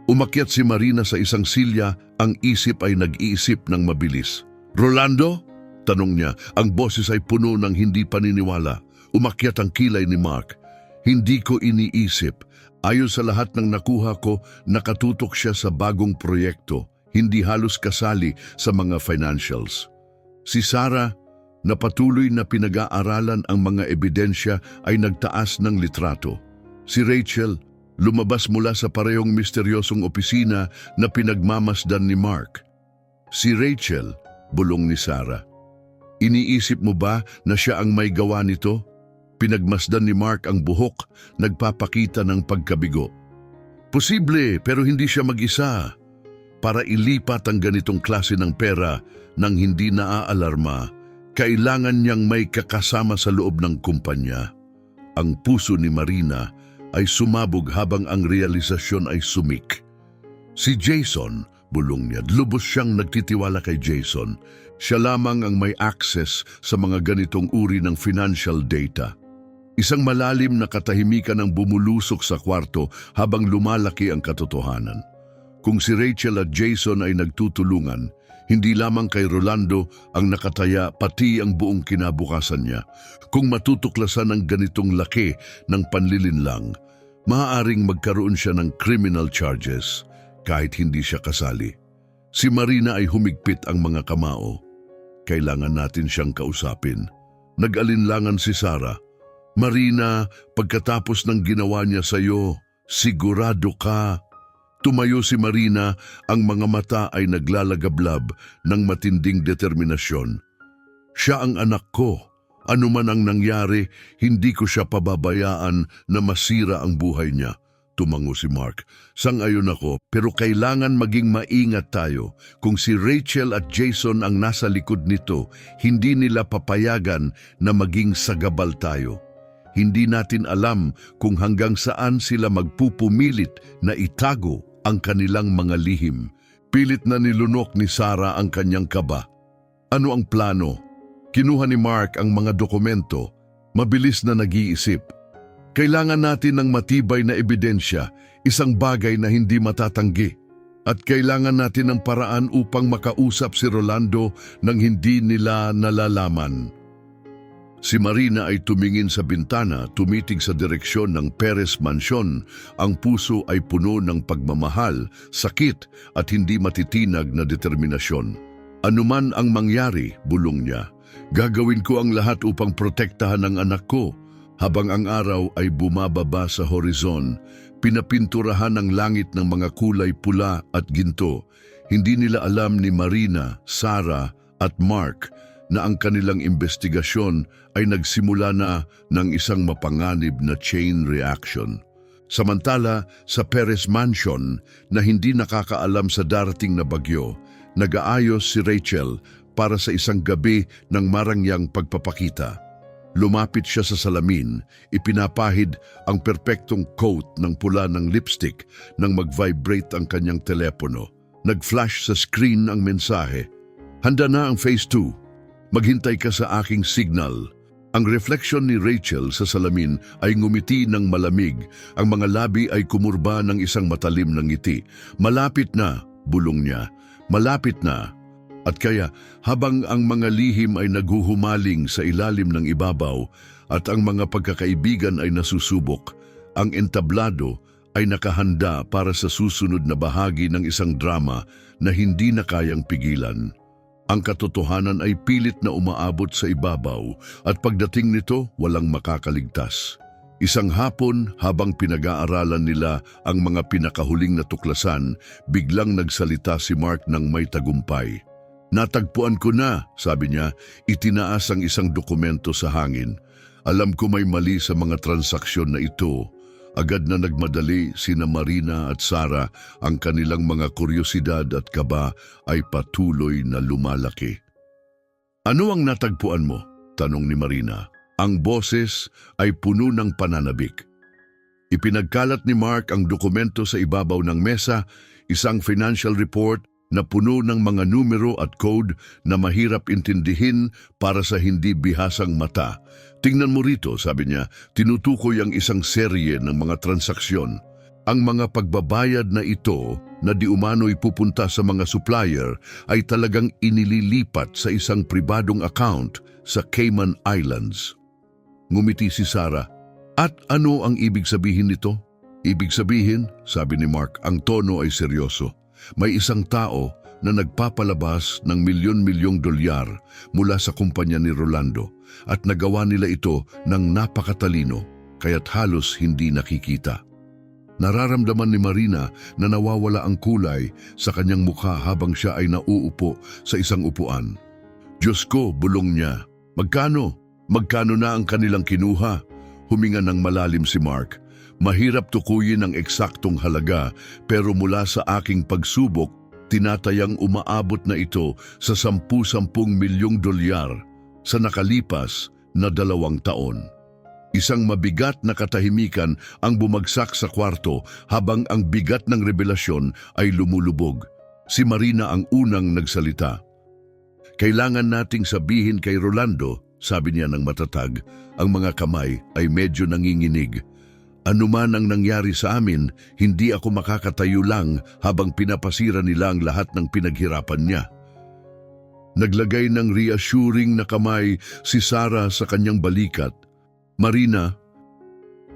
Umakyat si Marina sa isang silya, ang isip ay nag-iisip ng mabilis. "Rolando?" tanong niya, ang boses ay puno ng hindi paniniwala. Umakyat ang kilay ni Mark. Hindi ko iniisip. Ayon sa lahat ng nakuha ko, nakatutok siya sa bagong proyekto, hindi halos kasali sa mga financials. Si Sarah, na patuloy na pinag-aaralan ang mga ebidensya, ay nagtaas ng litrato. Si Rachel, lumabas mula sa parehong misteryosong opisina na pinagmamasdan ni Mark. Si Rachel, bulong ni Sarah. Iniisip mo ba na siya ang may gawa nito? Pinagmasdan ni Mark ang buhok, nagpapakita ng pagkabigo. Posible, pero hindi siya mag-isa. Para ilipat ang ganitong klase ng pera nang hindi naaalarma, kailangan niyang may kakasama sa loob ng kumpanya. Ang puso ni Marina ay sumabog habang ang realisasyon ay sumik. Si Jason, bulong niya, lubos siyang nagtitiwala kay Jason. Siya lamang ang may access sa mga ganitong uri ng financial data. Isang malalim na katahimikan ang bumulusok sa kwarto habang lumalaki ang katotohanan. Kung si Rachel at Jason ay nagtutulungan, hindi lamang kay Rolando ang nakataya pati ang buong kinabukasan niya. Kung matutuklasan ang ganitong laki ng panlilinlang, maaaring magkaroon siya ng criminal charges kahit hindi siya kasali. Si Marina ay humigpit ang mga kamao. Kailangan natin siyang kausapin. Nag-alinlangan si Sarah. Marina, pagkatapos ng ginawa niya sa iyo, sigurado ka. Tumayo si Marina, ang mga mata ay naglalagablab ng matinding determinasyon. Siya ang anak ko. Ano man ang nangyari, hindi ko siya pababayaan na masira ang buhay niya. Tumango si Mark. Sang-ayon ako, pero kailangan maging maingat tayo. Kung si Rachel at Jason ang nasa likod nito, hindi nila papayagan na maging sagabal tayo. Hindi natin alam kung hanggang saan sila magpupumilit na itago ang kanilang mga lihim. Pilit na nilunok ni Sarah ang kanyang kaba. Ano ang plano? Kinuha ni Mark ang mga dokumento. Mabilis na nag-iisip. Kailangan natin ng matibay na ebidensya, isang bagay na hindi matatanggi. At kailangan natin ng paraan upang makausap si Rolando nang hindi nila nalalaman. Si Marina ay tumingin sa bintana, tumitig sa direksyon ng Perez Mansion. Ang puso ay puno ng pagmamahal, sakit at hindi matitinag na determinasyon. Anuman ang mangyari, bulong niya, gagawin ko ang lahat upang protektahan ang anak ko. Habang ang araw ay bumababa sa horizon, pinapinturahan ang langit ng mga kulay pula at ginto. Hindi nila alam ni Marina, Sarah at Mark na ang kanilang investigasyon ay nagsimula na ng isang mapanganib na chain reaction. Samantala, sa Perez Mansion na hindi nakakaalam sa darating na bagyo, nag-aayos si Rachel para sa isang gabi ng marangyang pagpapakita. Lumapit siya sa salamin, ipinapahid ang perpektong coat ng pula ng lipstick nang mag-vibrate ang kanyang telepono. Nag-flash sa screen ang mensahe. Handa na ang phase 2. Maghintay ka sa aking signal. Ang refleksyon ni Rachel sa salamin ay ngumiti ng malamig. Ang mga labi ay kumurba ng isang matalim na ngiti. Malapit na, bulong niya. Malapit na. At kaya, habang ang mga lihim ay naghuhumaling sa ilalim ng ibabaw at ang mga pagkakaibigan ay nasusubok, ang entablado ay nakahanda para sa susunod na bahagi ng isang drama na hindi na kayang pigilan. Ang katotohanan ay pilit na umaabot sa ibabaw at pagdating nito walang makakaligtas. Isang hapon habang pinag-aaralan nila ang mga pinakahuling natuklasan, biglang nagsalita si Mark ng may tagumpay. Natagpuan ko na, sabi niya, itinaas ang isang dokumento sa hangin. Alam ko may mali sa mga transaksyon na ito. Agad na nagmadali sina Marina at Sarah, ang kanilang mga kuryosidad at kaba ay patuloy na lumalaki. Ano ang natagpuan mo? Tanong ni Marina. Ang boses ay puno ng pananabik. Ipinagkalat ni Mark ang dokumento sa ibabaw ng mesa, isang financial report na puno ng mga numero at code na mahirap intindihin para sa hindi bihasang mata. Tingnan mo rito, sabi niya, tinutukoy ang isang serye ng mga transaksyon. Ang mga pagbabayad na ito na di umano'y pupunta sa mga supplier ay talagang inililipat sa isang pribadong account sa Cayman Islands. Ngumiti si Sarah. At ano ang ibig sabihin nito? Ibig sabihin, sabi ni Mark, ang tono ay seryoso. May isang tao na nagpapalabas ng milyon-milyong dolyar mula sa kumpanya ni Rolando at nagawa nila ito ng napakatalino kaya't halos hindi nakikita. Nararamdaman ni Marina na nawawala ang kulay sa kanyang mukha habang siya ay nauupo sa isang upuan. Diyos ko, bulong niya. Magkano? Magkano na ang kanilang kinuha? Huminga ng malalim si Mark. Mahirap tukuyin ang eksaktong halaga pero mula sa aking pagsubok, tinatayang umaabot na ito sa 10 milyong dolyar sa nakalipas na 2 taon. Isang mabigat na katahimikan ang bumagsak sa kwarto habang ang bigat ng revelasyon ay lumulubog. Si Marina ang unang nagsalita. Kailangan nating sabihin kay Rolando, sabi niya ng matatag, ang mga kamay ay medyo nanginginig. Ano man ang nangyari sa amin, hindi ako makakatayo lang habang pinapasira nila ang lahat ng pinaghirapan niya. Naglagay ng reassuring na kamay si Sarah sa kanyang balikat. Marina,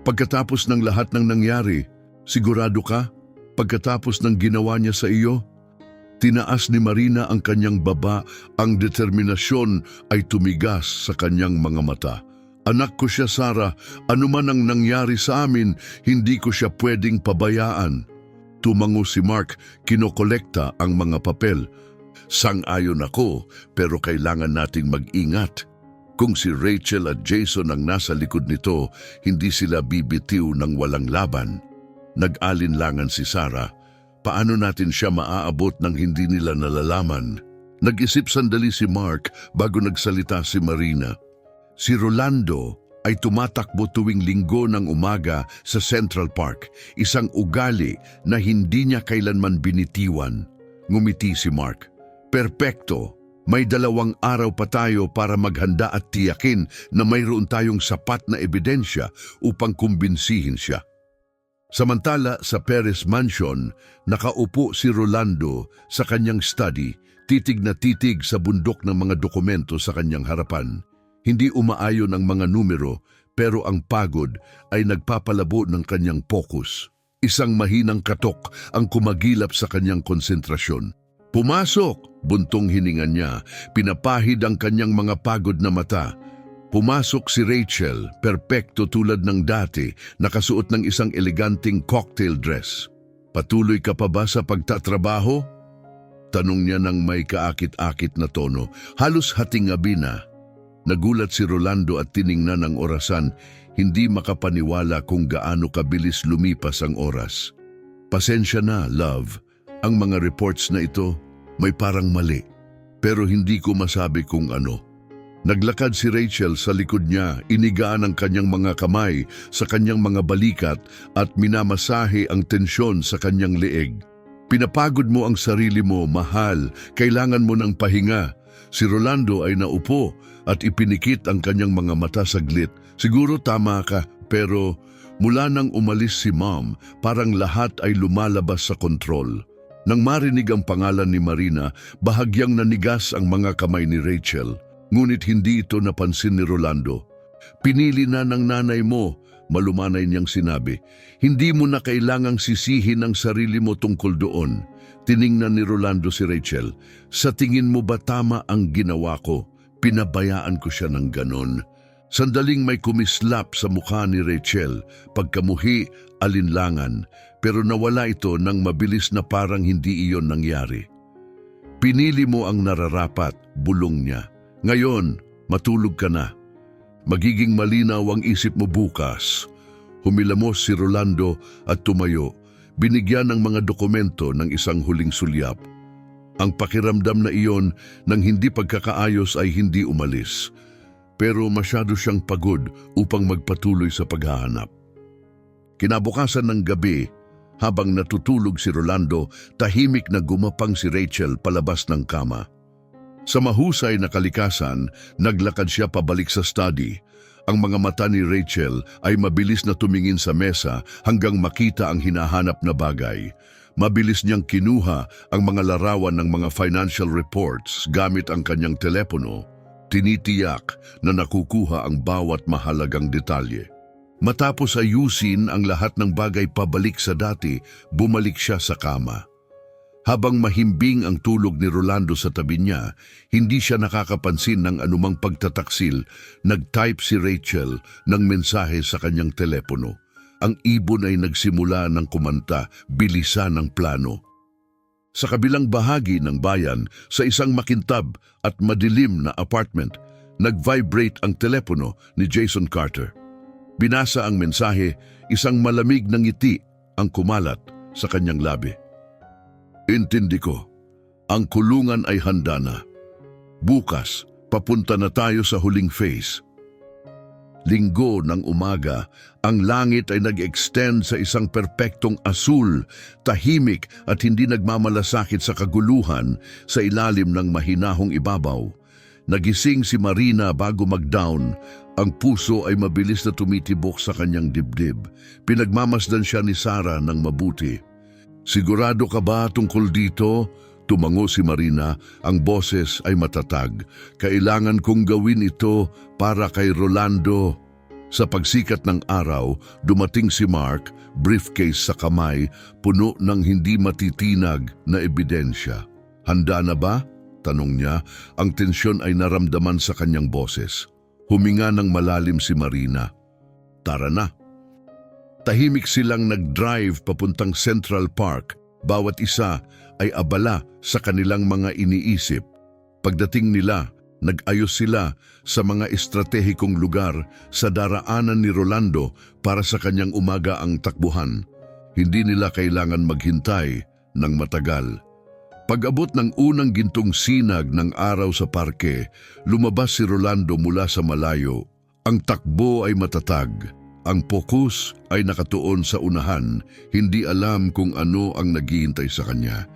pagkatapos ng lahat ng nangyari, sigurado ka? Pagkatapos ng ginawa niya sa iyo? Tinaas ni Marina ang kanyang baba, ang determinasyon ay tumigas sa kanyang mga mata. Anak ko siya, Sarah, anuman ang nangyari sa amin, hindi ko siya pwedeng pabayaan. Tumango si Mark, kinokolekta ang mga papel. Sang-ayon ako, pero kailangan nating mag-ingat. Kung si Rachel at Jason ang nasa likod nito, hindi sila bibitiw ng walang laban. Nag-alinlangan si Sarah. Paano natin siya maaabot nang hindi nila nalalaman? Nag-isip sandali si Mark bago nagsalita si Marina. Si Rolando ay tumatakbo tuwing Linggo ng umaga sa Central Park, isang ugali na hindi niya kailanman binitiwan. Ngumiti si Mark. Perpekto, may 2 araw pa tayo para maghanda at tiyakin na mayroon tayong sapat na ebidensya upang kumbinsihin siya. Samantala sa Perez Mansion, nakaupo si Rolando sa kanyang study, titig na titig sa bundok ng mga dokumento sa kanyang harapan. Hindi umaayon ang mga numero, pero ang pagod ay nagpapalabo ng kanyang focus. Isang mahinang katok ang kumagilap sa kanyang konsentrasyon. Pumasok! Buntong hininga niya, pinapahid ang kanyang mga pagod na mata. Pumasok si Rachel, perpekto tulad ng dati, nakasuot ng isang eleganting cocktail dress. Patuloy ka pa ba sa pagtatrabaho? Tanong niya ng may kaakit-akit na tono, halos hating-gabi na. Nagulat si Rolando at tiningnan ang orasan, hindi makapaniwala kung gaano kabilis lumipas ang oras. Pasensya na, love. Ang mga reports na ito may parang mali, pero hindi ko masabi kung ano. Naglakad si Rachel sa likod niya, inigaan ang kanyang mga kamay sa kanyang mga balikat at minamasahe ang tensyon sa kanyang leeg. Pinapagod mo ang sarili mo, mahal. Kailangan mo ng pahinga. Si Rolando ay naupo at ipinikit ang kanyang mga mata saglit. Siguro tama ka, pero mula nang umalis si Mom, parang lahat ay lumalabas sa kontrol. Nang marinig ang pangalan ni Marina, bahagyang nanigas ang mga kamay ni Rachel. Ngunit hindi ito napansin ni Rolando. Pinili na ng nanay mo, malumanay niyang sinabi. Hindi mo na kailangang sisihin ang sarili mo tungkol doon. Tiningnan ni Rolando si Rachel. Sa tingin mo ba tama ang ginawa ko? Pinabayaan ko siya ng ganon. Sandaling may kumislap sa mukha ni Rachel. Pagkamuhi, alinlangan. Pero nawala ito nang mabilis na parang hindi iyon nangyari. Pinili mo ang nararapat, bulong niya. Ngayon, matulog ka na. Magiging malinaw ang isip mo bukas. Humilamos si Rolando at tumayo, binigyan ng mga dokumento ng isang huling sulyap. Ang pakiramdam na iyon ng hindi pagkakaayos ay hindi umalis. Pero masyado siyang pagod upang magpatuloy sa paghahanap. Kinabukasan ng gabi, habang natutulog si Rolando, tahimik na gumapang si Rachel palabas ng kama. Sa mahusay na kalikasan, naglakad siya pabalik sa study. Ang mga mata ni Rachel ay mabilis na tumingin sa mesa hanggang makita ang hinahanap na bagay. Mabilis niyang kinuha ang mga larawan ng mga financial reports gamit ang kanyang telepono. Tinitiyak na nakukuha ang bawat mahalagang detalye. Matapos ayusin ang lahat ng bagay pabalik sa dati, bumalik siya sa kama. Habang mahimbing ang tulog ni Rolando sa tabi niya, hindi siya nakakapansin ng anumang pagtataksil. Nag-type si Rachel ng mensahe sa kanyang telepono. Ang ibon ay nagsimula ng kumanta, bilisan ng plano. Sa kabilang bahagi ng bayan, sa isang makintab at madilim na apartment, nag-vibrate ang telepono ni Jason Carter. Binasa ang mensahe, isang malamig na ngiti ang kumalat sa kanyang labi. Intindi ko, ang kulungan ay handa na. Bukas, papunta na tayo sa huling phase. Linggo ng umaga, ang langit ay nag-extend sa isang perpektong asul, tahimik at hindi nagmamalasakit sa kaguluhan sa ilalim ng mahinahong ibabaw. Nagising si Marina bago mag-down. Ang puso ay mabilis na tumitibok sa kanyang dibdib. Pinagmamasdan siya ni Sarah ng mabuti. Sigurado ka ba tungkol dito? Tumango si Marina, ang boses ay matatag. Kailangan kong gawin ito para kay Rolando. Sa pagsikat ng araw, dumating si Mark, briefcase sa kamay, puno ng hindi matitinag na ebidensya. Handa na ba? Tanong niya, ang tensyon ay naramdaman sa kanyang boses. Huminga ng malalim si Marina. Tara na. Tahimik silang nag-drive papuntang Central Park. Bawat isa ay abala sa kanilang mga iniisip. Pagdating nila, nag-ayos sila sa mga estratehikong lugar sa daraanan ni Rolando para sa kanyang umaga ang takbuhan. Hindi nila kailangan maghintay ng matagal. Pag-abot ng unang gintong sinag ng araw sa parke, lumabas si Rolando mula sa malayo. Ang takbo ay matatag. Ang pokus ay nakatuon sa unahan, hindi alam kung ano ang naghihintay sa kanya.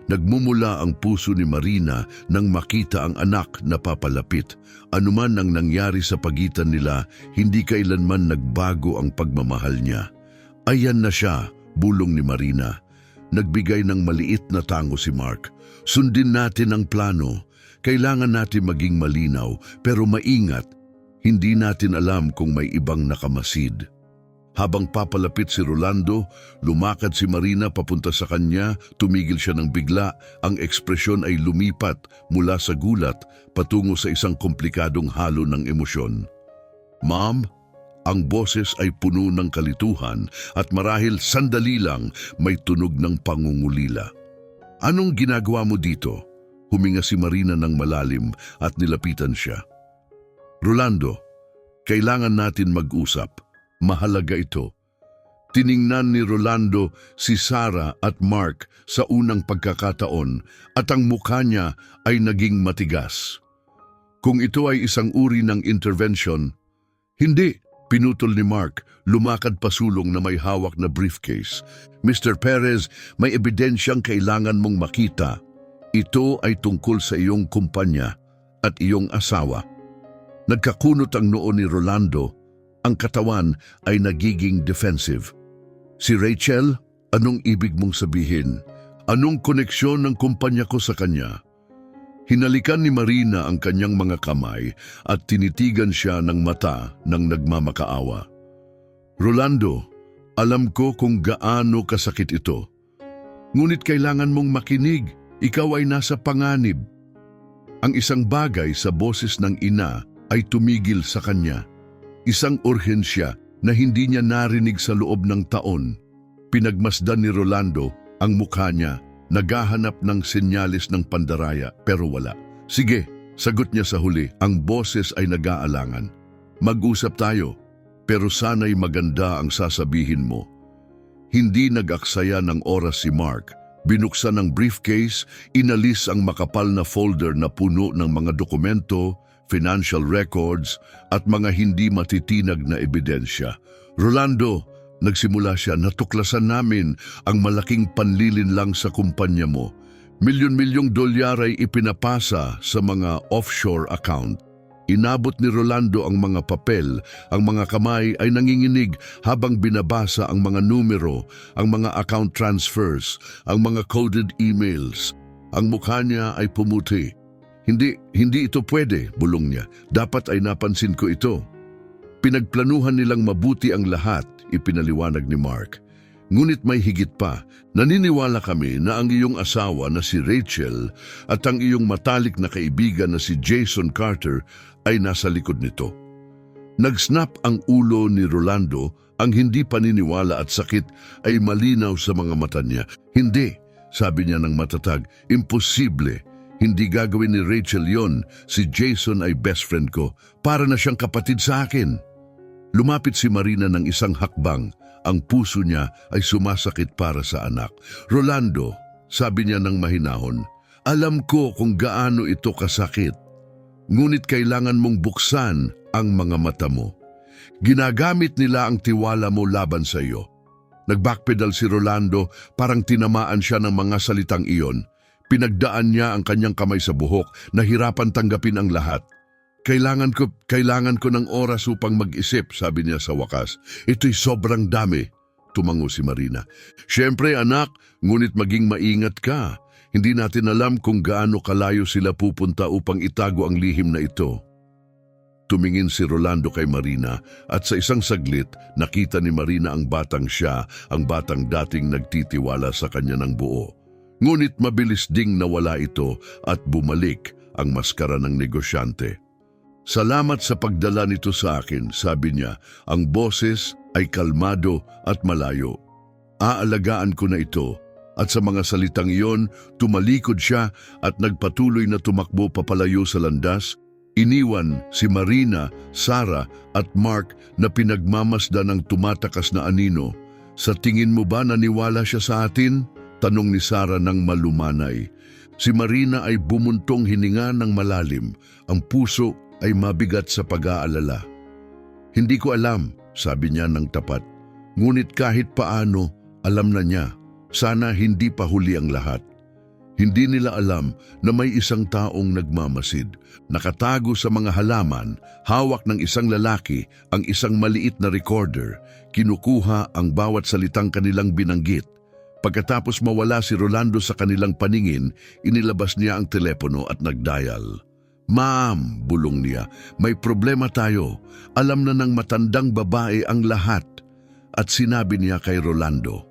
Nagmumula ang puso ni Marina nang makita ang anak na papalapit. Anuman ang nangyari sa pagitan nila, hindi kailanman nagbago ang pagmamahal niya. Ayan na siya, bulong ni Marina. Nagbigay ng maliit na tango si Mark. Sundin natin ang plano. Kailangan natin maging malinaw, pero maingat. Hindi natin alam kung may ibang nakamasid. Habang papalapit si Rolando, lumakad si Marina papunta sa kanya, tumigil siya ng bigla, ang ekspresyon ay lumipat mula sa gulat patungo sa isang komplikadong halo ng emosyon. Ma'am, ang boses ay puno ng kalituhan at marahil sandali lang may tunog ng pangungulila. Anong ginagawa mo dito? Huminga si Marina ng malalim at nilapitan siya. Rolando, kailangan natin mag-usap. Mahalaga ito. Tiningnan ni Rolando si Sarah at Mark sa unang pagkakataon at ang mukha niya ay naging matigas. Kung ito ay isang uri ng intervention, hindi, pinutol ni Mark, lumakad pasulong na may hawak na briefcase. Mr. Perez, may ebidensyang kailangan mong makita. Ito ay tungkol sa iyong kumpanya at iyong asawa. Nagkakunot ang noo ni Rolando, ang katawan ay nagiging defensive. Si Rachel, anong ibig mong sabihin? Anong koneksyon ng kumpanya ko sa kanya? Hinalikan ni Marina ang kanyang mga kamay at tinitigan siya ng mata ng nagmamakaawa. Rolando, alam ko kung gaano kasakit ito. Ngunit kailangan mong makinig, ikaw ay nasa panganib. Ang isang bagay sa boses ng ina ay tumigil sa kanya. Isang urhensya na hindi niya narinig sa loob ng taon. Pinagmasdan ni Rolando ang mukha niya, naghahanap ng senyales ng pandaraya pero wala. Sige, sagot niya sa huli, ang boses ay nag-aalangan. Mag-usap tayo, pero sana'y maganda ang sasabihin mo. Hindi nag-aksaya ng oras si Mark. Binuksan ang briefcase, inalis ang makapal na folder na puno ng mga dokumento, financial records at mga hindi matitinag na ebidensya. Rolando, nagsimula siya, natuklasan namin ang malaking panlilinlang sa kumpanya mo. Milyon-milyong dolyar ay ipinapasa sa mga offshore account. Inabot ni Rolando ang mga papel, ang mga kamay ay nanginginig habang binabasa ang mga numero, ang mga account transfers, ang mga coded emails. Ang mukha niya ay pumuti. Hindi ito pwede, bulong niya. Dapat ay napansin ko ito. Pinagplanuhan nilang mabuti ang lahat, ipinaliwanag ni Mark. Ngunit may higit pa. Naniniwala kami na ang iyong asawa na si Rachel at ang iyong matalik na kaibigan na si Jason Carter ay nasa likod nito. Nagsnap ang ulo ni Rolando, ang hindi paniniwala at sakit ay malinaw sa mga mata niya. Hindi, sabi niya ng matatag, imposible. Hindi gagawin ni Rachel yon. Si Jason ay best friend ko. Para na siyang kapatid sa akin. Lumapit si Marina ng isang hakbang. Ang puso niya ay sumasakit para sa anak. Rolando, sabi niya ng mahinahon, alam ko kung gaano ito kasakit. Ngunit kailangan mong buksan ang mga mata mo. Ginagamit nila ang tiwala mo laban sa iyo. Nagbackpedal si Rolando, parang tinamaan siya ng mga salitang iyon. Pinagdaan niya ang kanyang kamay sa buhok, nahirapan tanggapin ang lahat. Kailangan ko ng oras upang mag-isip, sabi niya sa wakas. Ito'y sobrang dami, tumango si Marina. Siyempre anak, ngunit maging maingat ka. Hindi natin alam kung gaano kalayo sila pupunta upang itago ang lihim na ito. Tumingin si Rolando kay Marina at sa isang saglit nakita ni Marina ang batang siya, ang batang dating nagtitiwala sa kanya ng buo. Ngunit mabilis ding nawala ito at bumalik ang maskara ng negosyante. Salamat sa pagdala nito sa akin, sabi niya. Ang boses ay kalmado at malayo. Aalagaan ko na ito. At sa mga salitang iyon, tumalikod siya at nagpatuloy na tumakbo papalayo sa landas. Iniwan si Marina, Sarah at Mark na pinagmamasdan ng tumatakas na anino. Sa tingin mo ba naniwala siya sa atin? Tanong ni Sarah ng malumanay. Si Marina ay bumuntong hininga ng malalim. Ang puso ay mabigat sa pag-aalala. Hindi ko alam, sabi niya ng tapat. Ngunit kahit paano, alam na niya. Sana hindi pa huli ang lahat. Hindi nila alam na may isang taong nagmamasid. Nakatago sa mga halaman, hawak ng isang lalaki ang isang maliit na recorder. Kinukuha ang bawat salitang kanilang binanggit. Pagkatapos mawala si Rolando sa kanilang paningin, inilabas niya ang telepono at nagdial. Ma'am, bulong niya, may problema tayo. Alam na ng matandang babae ang lahat. At sinabi niya kay Rolando.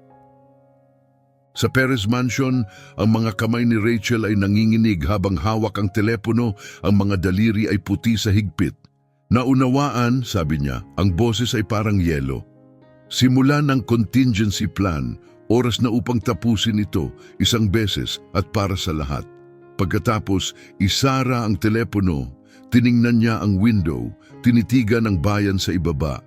Sa Perez Mansion, ang mga kamay ni Rachel ay nanginginig habang hawak ang telepono, ang mga daliri ay puti sa higpit. Naunawaan, sabi niya, ang boses ay parang yelo. Simula ng contingency plan, oras na upang tapusin ito isang beses at para sa lahat. Pagkatapos, isara ang telepono, tiningnan niya ang window, tinitigan ang bayan sa ibaba.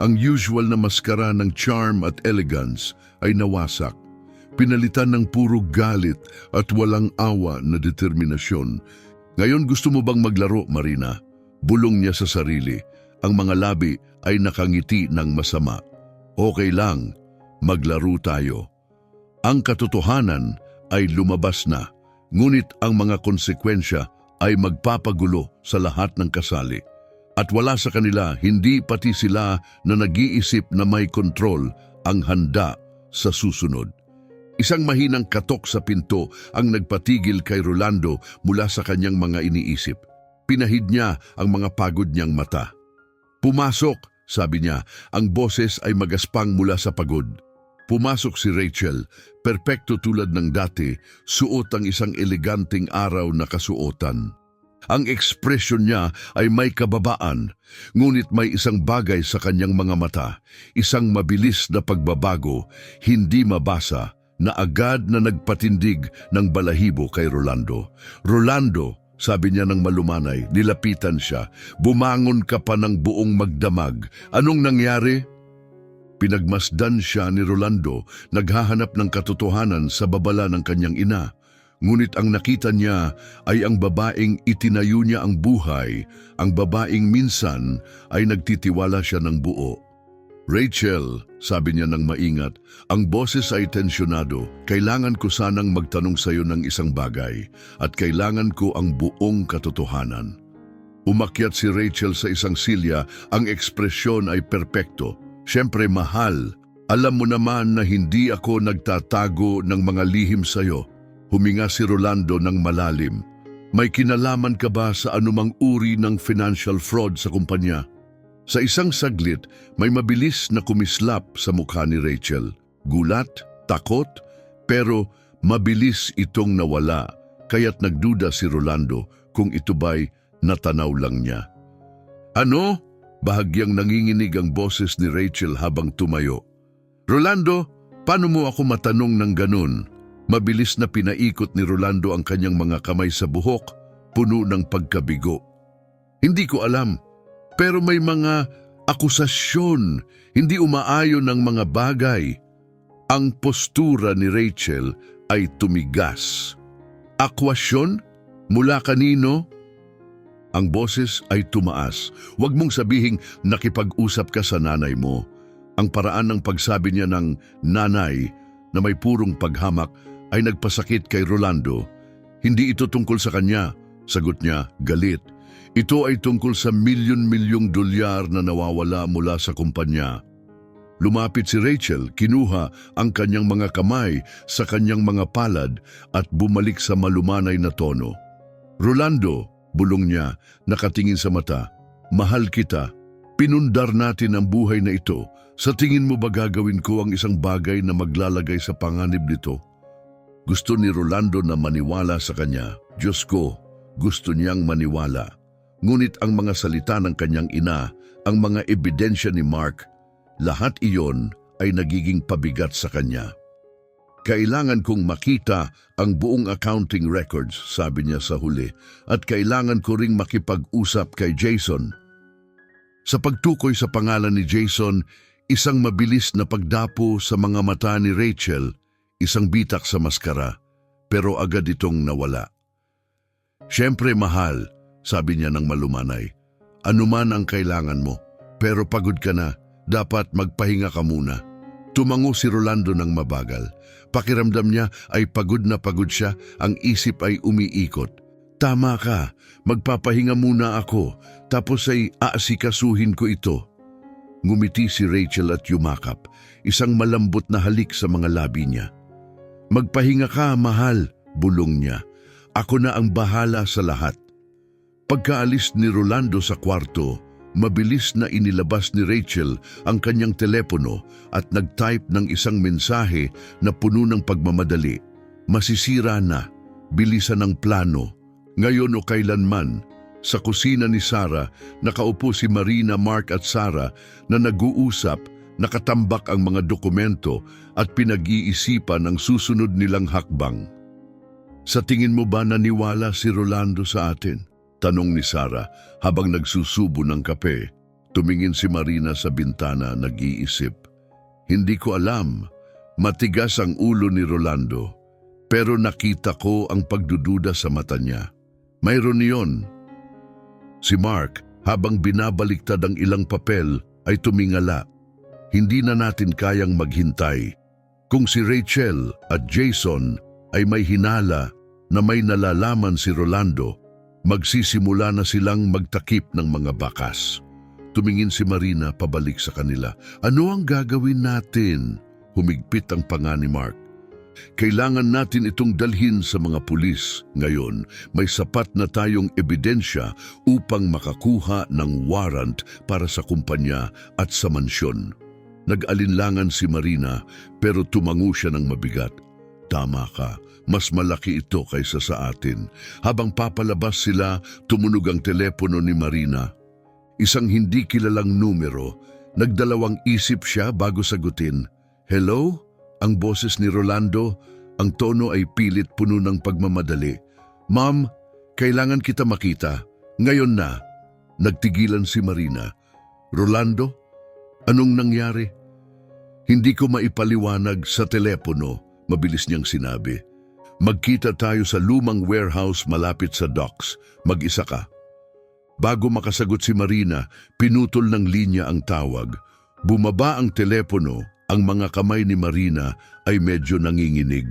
Ang usual na maskara ng charm at elegance ay nawasak. Pinalitan ng puro galit at walang awa na determinasyon. Ngayon gusto mo bang maglaro, Marina? Bulong niya sa sarili. Ang mga labi ay nakangiti ng masama. Okay lang, maglaro tayo. Ang katotohanan ay lumabas na. Ngunit ang mga konsekwensya ay magpapagulo sa lahat ng kasali. At wala sa kanila, hindi pati sila na nag-iisip na may kontrol ang handa sa susunod. Isang mahinang katok sa pinto ang nagpatigil kay Rolando mula sa kanyang mga iniisip. Pinahid niya ang mga pagod niyang mata. Pumasok, sabi niya, ang boses ay magaspang mula sa pagod. Pumasok si Rachel, perpekto tulad ng dati, suot ang isang eleganteng araw na kasuotan. Ang ekspresyon niya ay may kababaan, ngunit may isang bagay sa kanyang mga mata, isang mabilis na pagbabago, hindi mabasa, na agad na nagpatindig ng balahibo kay Rolando. Rolando, sabi niya ng malumanay, nilapitan siya, bumangon ka pa ng buong magdamag. Anong nangyari? Pinagmasdan siya ni Rolando, naghahanap ng katotohanan sa babala ng kanyang ina. Ngunit ang nakita niya ay ang babaeng itinayo niya ang buhay, ang babaeng minsan ay nagtitiwala siya ng buo. Rachel, sabi niya ng maingat, ang boses ay tensyonado. Kailangan ko sanang magtanong sa iyo ng isang bagay at kailangan ko ang buong katotohanan. Umakyat si Rachel sa isang silya, ang ekspresyon ay perpekto. Siyempre mahal, alam mo naman na hindi ako nagtatago ng mga lihim sa iyo. Huminga si Rolando ng malalim. May kinalaman ka ba sa anumang uri ng financial fraud sa kumpanya? Sa isang saglit, may mabilis na kumislap sa mukha ni Rachel. Gulat, takot, pero mabilis itong nawala, kaya't nagduda si Rolando kung ito ba'y natanaw lang niya. Ano? Bahagyang nanginginig ang boses ni Rachel habang tumayo. Rolando, paano mo ako matanong ng ganun? Mabilis na pinaikot ni Rolando ang kanyang mga kamay sa buhok, puno ng pagkabigo. Hindi ko alam, pero may mga akusasyon, hindi umaayon ng mga bagay. Ang postura ni Rachel ay tumigas. Akusasyon? Mula kanino? Ang boses ay tumaas. Huwag mong sabihing nakipag-usap ka sa nanay mo. Ang paraan ng pagsabi niya ng nanay na may purong paghamak ay nagpasakit kay Rolando. Hindi ito tungkol sa kanya, sagot niya, galit. Ito ay tungkol sa milyon-milyong dolyar na nawawala mula sa kumpanya. Lumapit si Rachel, kinuha ang kanyang mga kamay sa kanyang mga palad at bumalik sa malumanay na tono. Rolando, bulong niya, nakatingin sa mata, mahal kita. Pinundar natin ang buhay na ito. Sa tingin mo ba gagawin ko ang isang bagay na maglalagay sa panganib nito? Gusto ni Rolando na maniwala sa kanya. Diyos ko, gusto niyang maniwala. Ngunit ang mga salita ng kanyang ina, ang mga ebidensya ni Mark, lahat iyon ay nagiging pabigat sa kanya. Kailangan kong makita ang buong accounting records, sabi niya sa huli, at kailangan ko ring makipag-usap kay Jason. Sa pagtukoy sa pangalan ni Jason, isang mabilis na pagdapo sa mga mata ni Rachel, isang bitak sa maskara, pero agad itong nawala. Siyempre mahal, sabi niya ng malumanay, anuman ang kailangan mo, pero pagod ka na, dapat magpahinga ka muna. Tumango si Rolando ng mabagal. Pakiramdam niya ay pagod na pagod siya, ang isip ay umiikot. Tama ka, magpapahinga muna ako, tapos ay aasikasuhin ko ito. Ngumiti si Rachel at yumakap, isang malambot na halik sa mga labi niya. Magpahinga ka, mahal, bulong niya. Ako na ang bahala sa lahat. Pagkaalis ni Rolando sa kwarto, mabilis na inilabas ni Rachel ang kanyang telepono at nag-type ng isang mensahe na puno ng pagmamadali. Masisira na, bilisan ng plano. Ngayon o kailanman, sa kusina ni Sarah, nakaupo si Marina, Mark at Sarah na nag-uusap, nakatambak ang mga dokumento at pinag-iisipan ang susunod nilang hakbang. Sa tingin mo ba naniwala si Rolando sa atin? Tanong ni Sarah habang nagsusubo ng kape. Tumingin si Marina sa bintana, nag-iisip. Hindi ko alam, matigas ang ulo ni Rolando, pero nakita ko ang pagdududa sa mata niya. Mayroon niyon. Si Mark, habang binabaliktad ang ilang papel, ay tumingala. Hindi na natin kayang maghintay. Kung si Rachel at Jason ay may hinala na may nalalaman si Rolando, magsisimula na silang magtakip ng mga bakas. Tumingin si Marina pabalik sa kanila. Ano ang gagawin natin? Humigpit ang panga ni Mark. Kailangan natin itong dalhin sa mga pulis. Ngayon, may sapat na tayong ebidensya upang makakuha ng warrant para sa kumpanya at sa mansyon. Nag-alinlangan si Marina pero tumango siya ng mabigat. Tama ka, mas malaki ito kaysa sa atin. Habang papalabas sila, tumunog ang telepono ni Marina. Isang hindi kilalang numero. Nagdalawang isip siya bago sagutin. Hello? Ang boses ni Rolando, ang tono ay pilit puno ng pagmamadali. Ma'am, kailangan kita makita. Ngayon na. Nagtigilan si Marina. Rolando? Anong nangyari? Hindi ko maipaliwanag sa telepono, mabilis niyang sinabi. Magkita tayo sa lumang warehouse malapit sa docks. Mag-isa ka. Bago makasagot si Marina, pinutol ng linya ang tawag. Bumaba ang telepono, ang mga kamay ni Marina ay medyo nanginginig.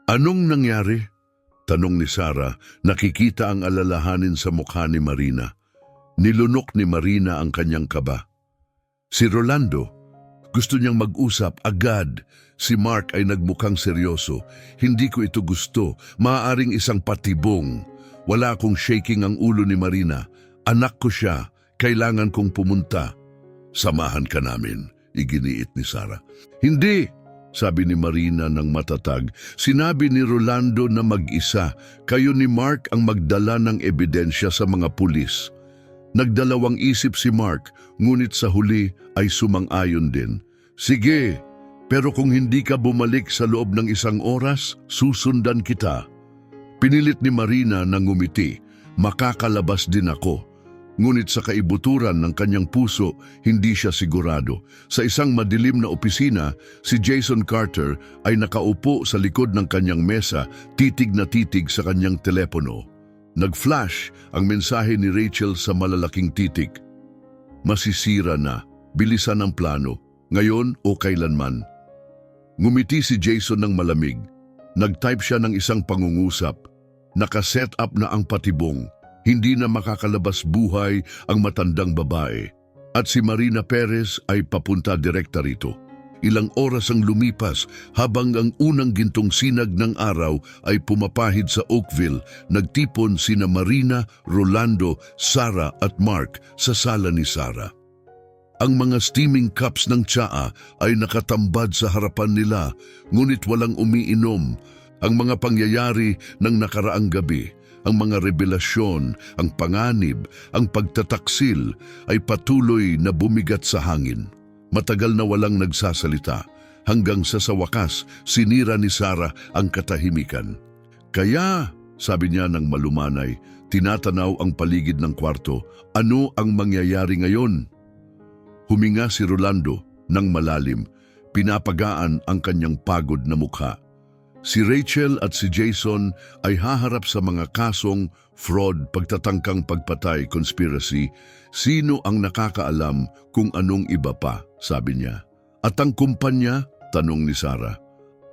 Anong nangyari? Tanong ni Sarah, nakikita ang alalahanin sa mukha ni Marina. Nilunok ni Marina ang kanyang kaba. Si Rolando, gusto niyang mag-usap agad. Si Mark ay nagmukhang seryoso. Hindi ko ito gusto. Maaaring isang patibong. Wala akong shaking ang ulo ni Marina. Anak ko siya. Kailangan kong pumunta. Samahan ka namin, iginiit ni Sara. Hindi, sabi ni Marina ng matatag. Sinabi ni Rolando na mag-isa. Kayo ni Mark ang magdala ng ebidensya sa mga pulis. Nagdalawang isip si Mark, ngunit sa huli ay sumang-ayon din. Sige, pero kung hindi ka bumalik sa loob ng 1 oras, susundan kita. Pinilit ni Marina na ngumiti. Makakalabas din ako. Ngunit sa kaibuturan ng kanyang puso, hindi siya sigurado. Sa isang madilim na opisina, si Jason Carter ay nakaupo sa likod ng kanyang mesa, titig na titig sa kanyang telepono. Nag-flash ang mensahe ni Rachel sa malalaking titik. Masisira na, bilisan ang plano, ngayon o kailanman. Ngumiti si Jason ng malamig. Nag-type siya ng isang pangungusap. Nakaset up na ang patibong. Hindi na makakalabas buhay ang matandang babae. At si Marina Perez ay papunta direkta rito. Ilang oras ang lumipas habang ang unang gintong sinag ng araw ay pumapahid sa Oakville. Nagtipon sina Marina, Rolando, Sara at Mark sa sala ni Sara. Ang mga steaming cups ng tsaa ay nakatambad sa harapan nila, ngunit walang umiinom. Ang mga pangyayari ng nakaraang gabi, ang mga revelasyon, ang panganib, ang pagtataksil ay patuloy na bumigat sa hangin. Matagal na walang nagsasalita, hanggang sa wakas sinira ni Sara ang katahimikan. Kaya, sabi niya ng malumanay, tinatanaw ang paligid ng kwarto, ano ang mangyayari ngayon? Huminga si Rolando ng malalim, pinapagaan ang kanyang pagod na mukha. Si Rachel at si Jason ay haharap sa mga kasong fraud, pagtatangkang pagpatay, conspiracy. Sino ang nakakaalam kung anong iba pa, sabi niya. At ang kumpanya, tanong ni Sara.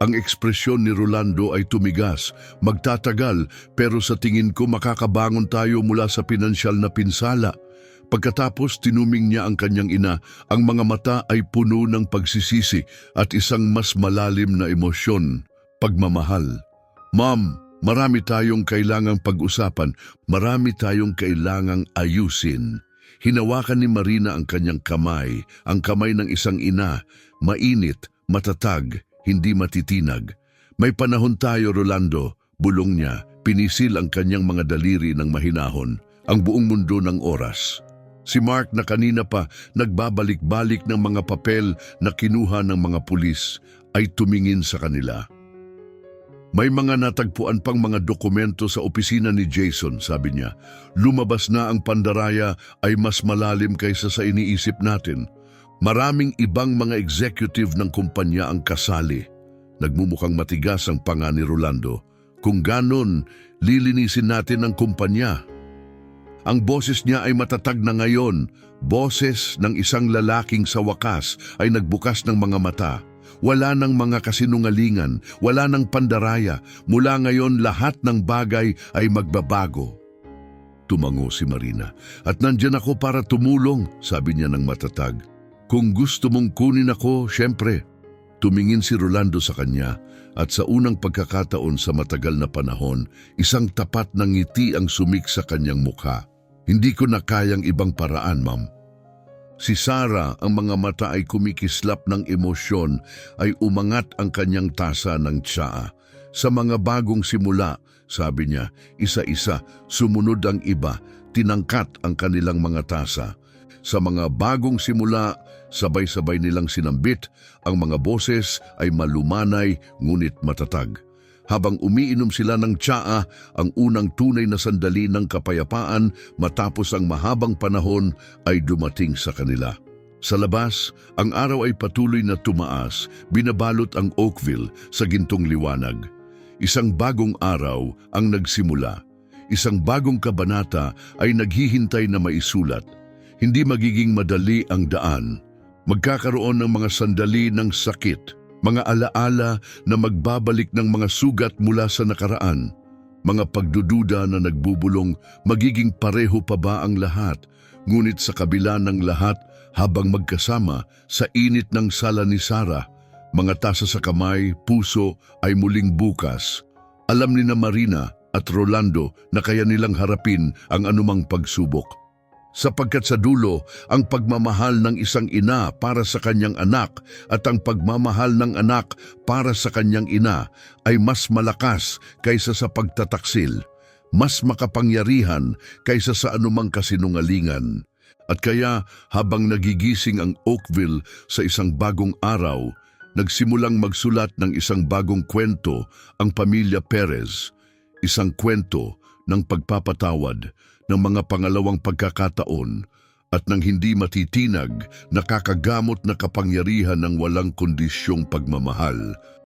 Ang ekspresyon ni Rolando ay tumigas, magtatagal, pero sa tingin ko makakabangon tayo mula sa pinansyal na pinsala. Pagkatapos tinuming niya ang kanyang ina, ang mga mata ay puno ng pagsisisi at isang mas malalim na emosyon. Pagmamahal. Ma'am, marami tayong kailangang pag-usapan, marami tayong kailangang ayusin. Hinawakan ni Marina ang kanyang kamay, ang kamay ng isang ina, mainit, matatag, hindi matitinag. May panahon tayo, Rolando, bulong niya, pinisil ang kanyang mga daliri ng mahinahon, ang buong mundo ng oras. Si Mark na kanina pa nagbabalik-balik ng mga papel na kinuha ng mga pulis ay tumingin sa kanila. May mga natagpuan pang mga dokumento sa opisina ni Jason, sabi niya. Lumabas na ang pandaraya ay mas malalim kaysa sa iniisip natin. Maraming ibang mga executive ng kumpanya ang kasali. Nagmumukhang matigas ang panga ni Rolando. Kung ganon, lilinisin natin ang kumpanya. Ang boses niya ay matatag na ngayon. Boses ng isang lalaking sa wakas ay nagbukas ng mga mata. Wala ng mga kasinungalingan, wala ng pandaraya. Mula ngayon lahat ng bagay ay magbabago. Tumango si Marina. At nandyan ako para tumulong, sabi niya ng matatag. Kung gusto mong kunin ako, syempre. Tumingin si Rolando sa kanya at sa unang pagkakataon sa matagal na panahon, isang tapat na ngiti ang sumik sa kanyang mukha. Hindi ko na kayang ibang paraan, ma'am. Si Sara, ang mga mata ay kumikislap ng emosyon, ay umangat ang kanyang tasa ng tsaa. Sa mga bagong simula, sabi niya, isa-isa, sumunod ang iba, tinangkat ang kanilang mga tasa. Sa mga bagong simula, sabay-sabay nilang sinambit, ang mga boses ay malumanay ngunit matatag. Habang umiinom sila ng tsaa, ang unang tunay na sandali ng kapayapaan matapos ang mahabang panahon ay dumating sa kanila. Sa labas, ang araw ay patuloy na tumaas, binabalot ang Oakville sa gintong liwanag. Isang bagong araw ang nagsimula. Isang bagong kabanata ay naghihintay na maisulat. Hindi magiging madali ang daan. Magkakaroon ng mga sandali ng sakit, mga alaala na magbabalik ng mga sugat mula sa nakaraan, mga pagdududa na nagbubulong, magiging pareho pa ba ang lahat? Ngunit sa kabila ng lahat, habang magkasama sa init ng sala ni Sara, mga tasa sa kamay, puso ay muling bukas. Alam ni na Marina, at Rolando na kaya nilang harapin ang anumang pagsubok. Sapagkat sa dulo, ang pagmamahal ng isang ina para sa kanyang anak at ang pagmamahal ng anak para sa kanyang ina ay mas malakas kaysa sa pagtataksil, mas makapangyarihan kaysa sa anumang kasinungalingan. At kaya habang nagigising ang Oakville sa isang bagong araw, nagsimulang magsulat ng isang bagong kwento ang pamilya Perez, isang kwento ng pagpapatawad, ng mga pangalawang pagkakataon at ng hindi matitinag, nakakagamot na kapangyarihan ng walang kondisyong pagmamahal.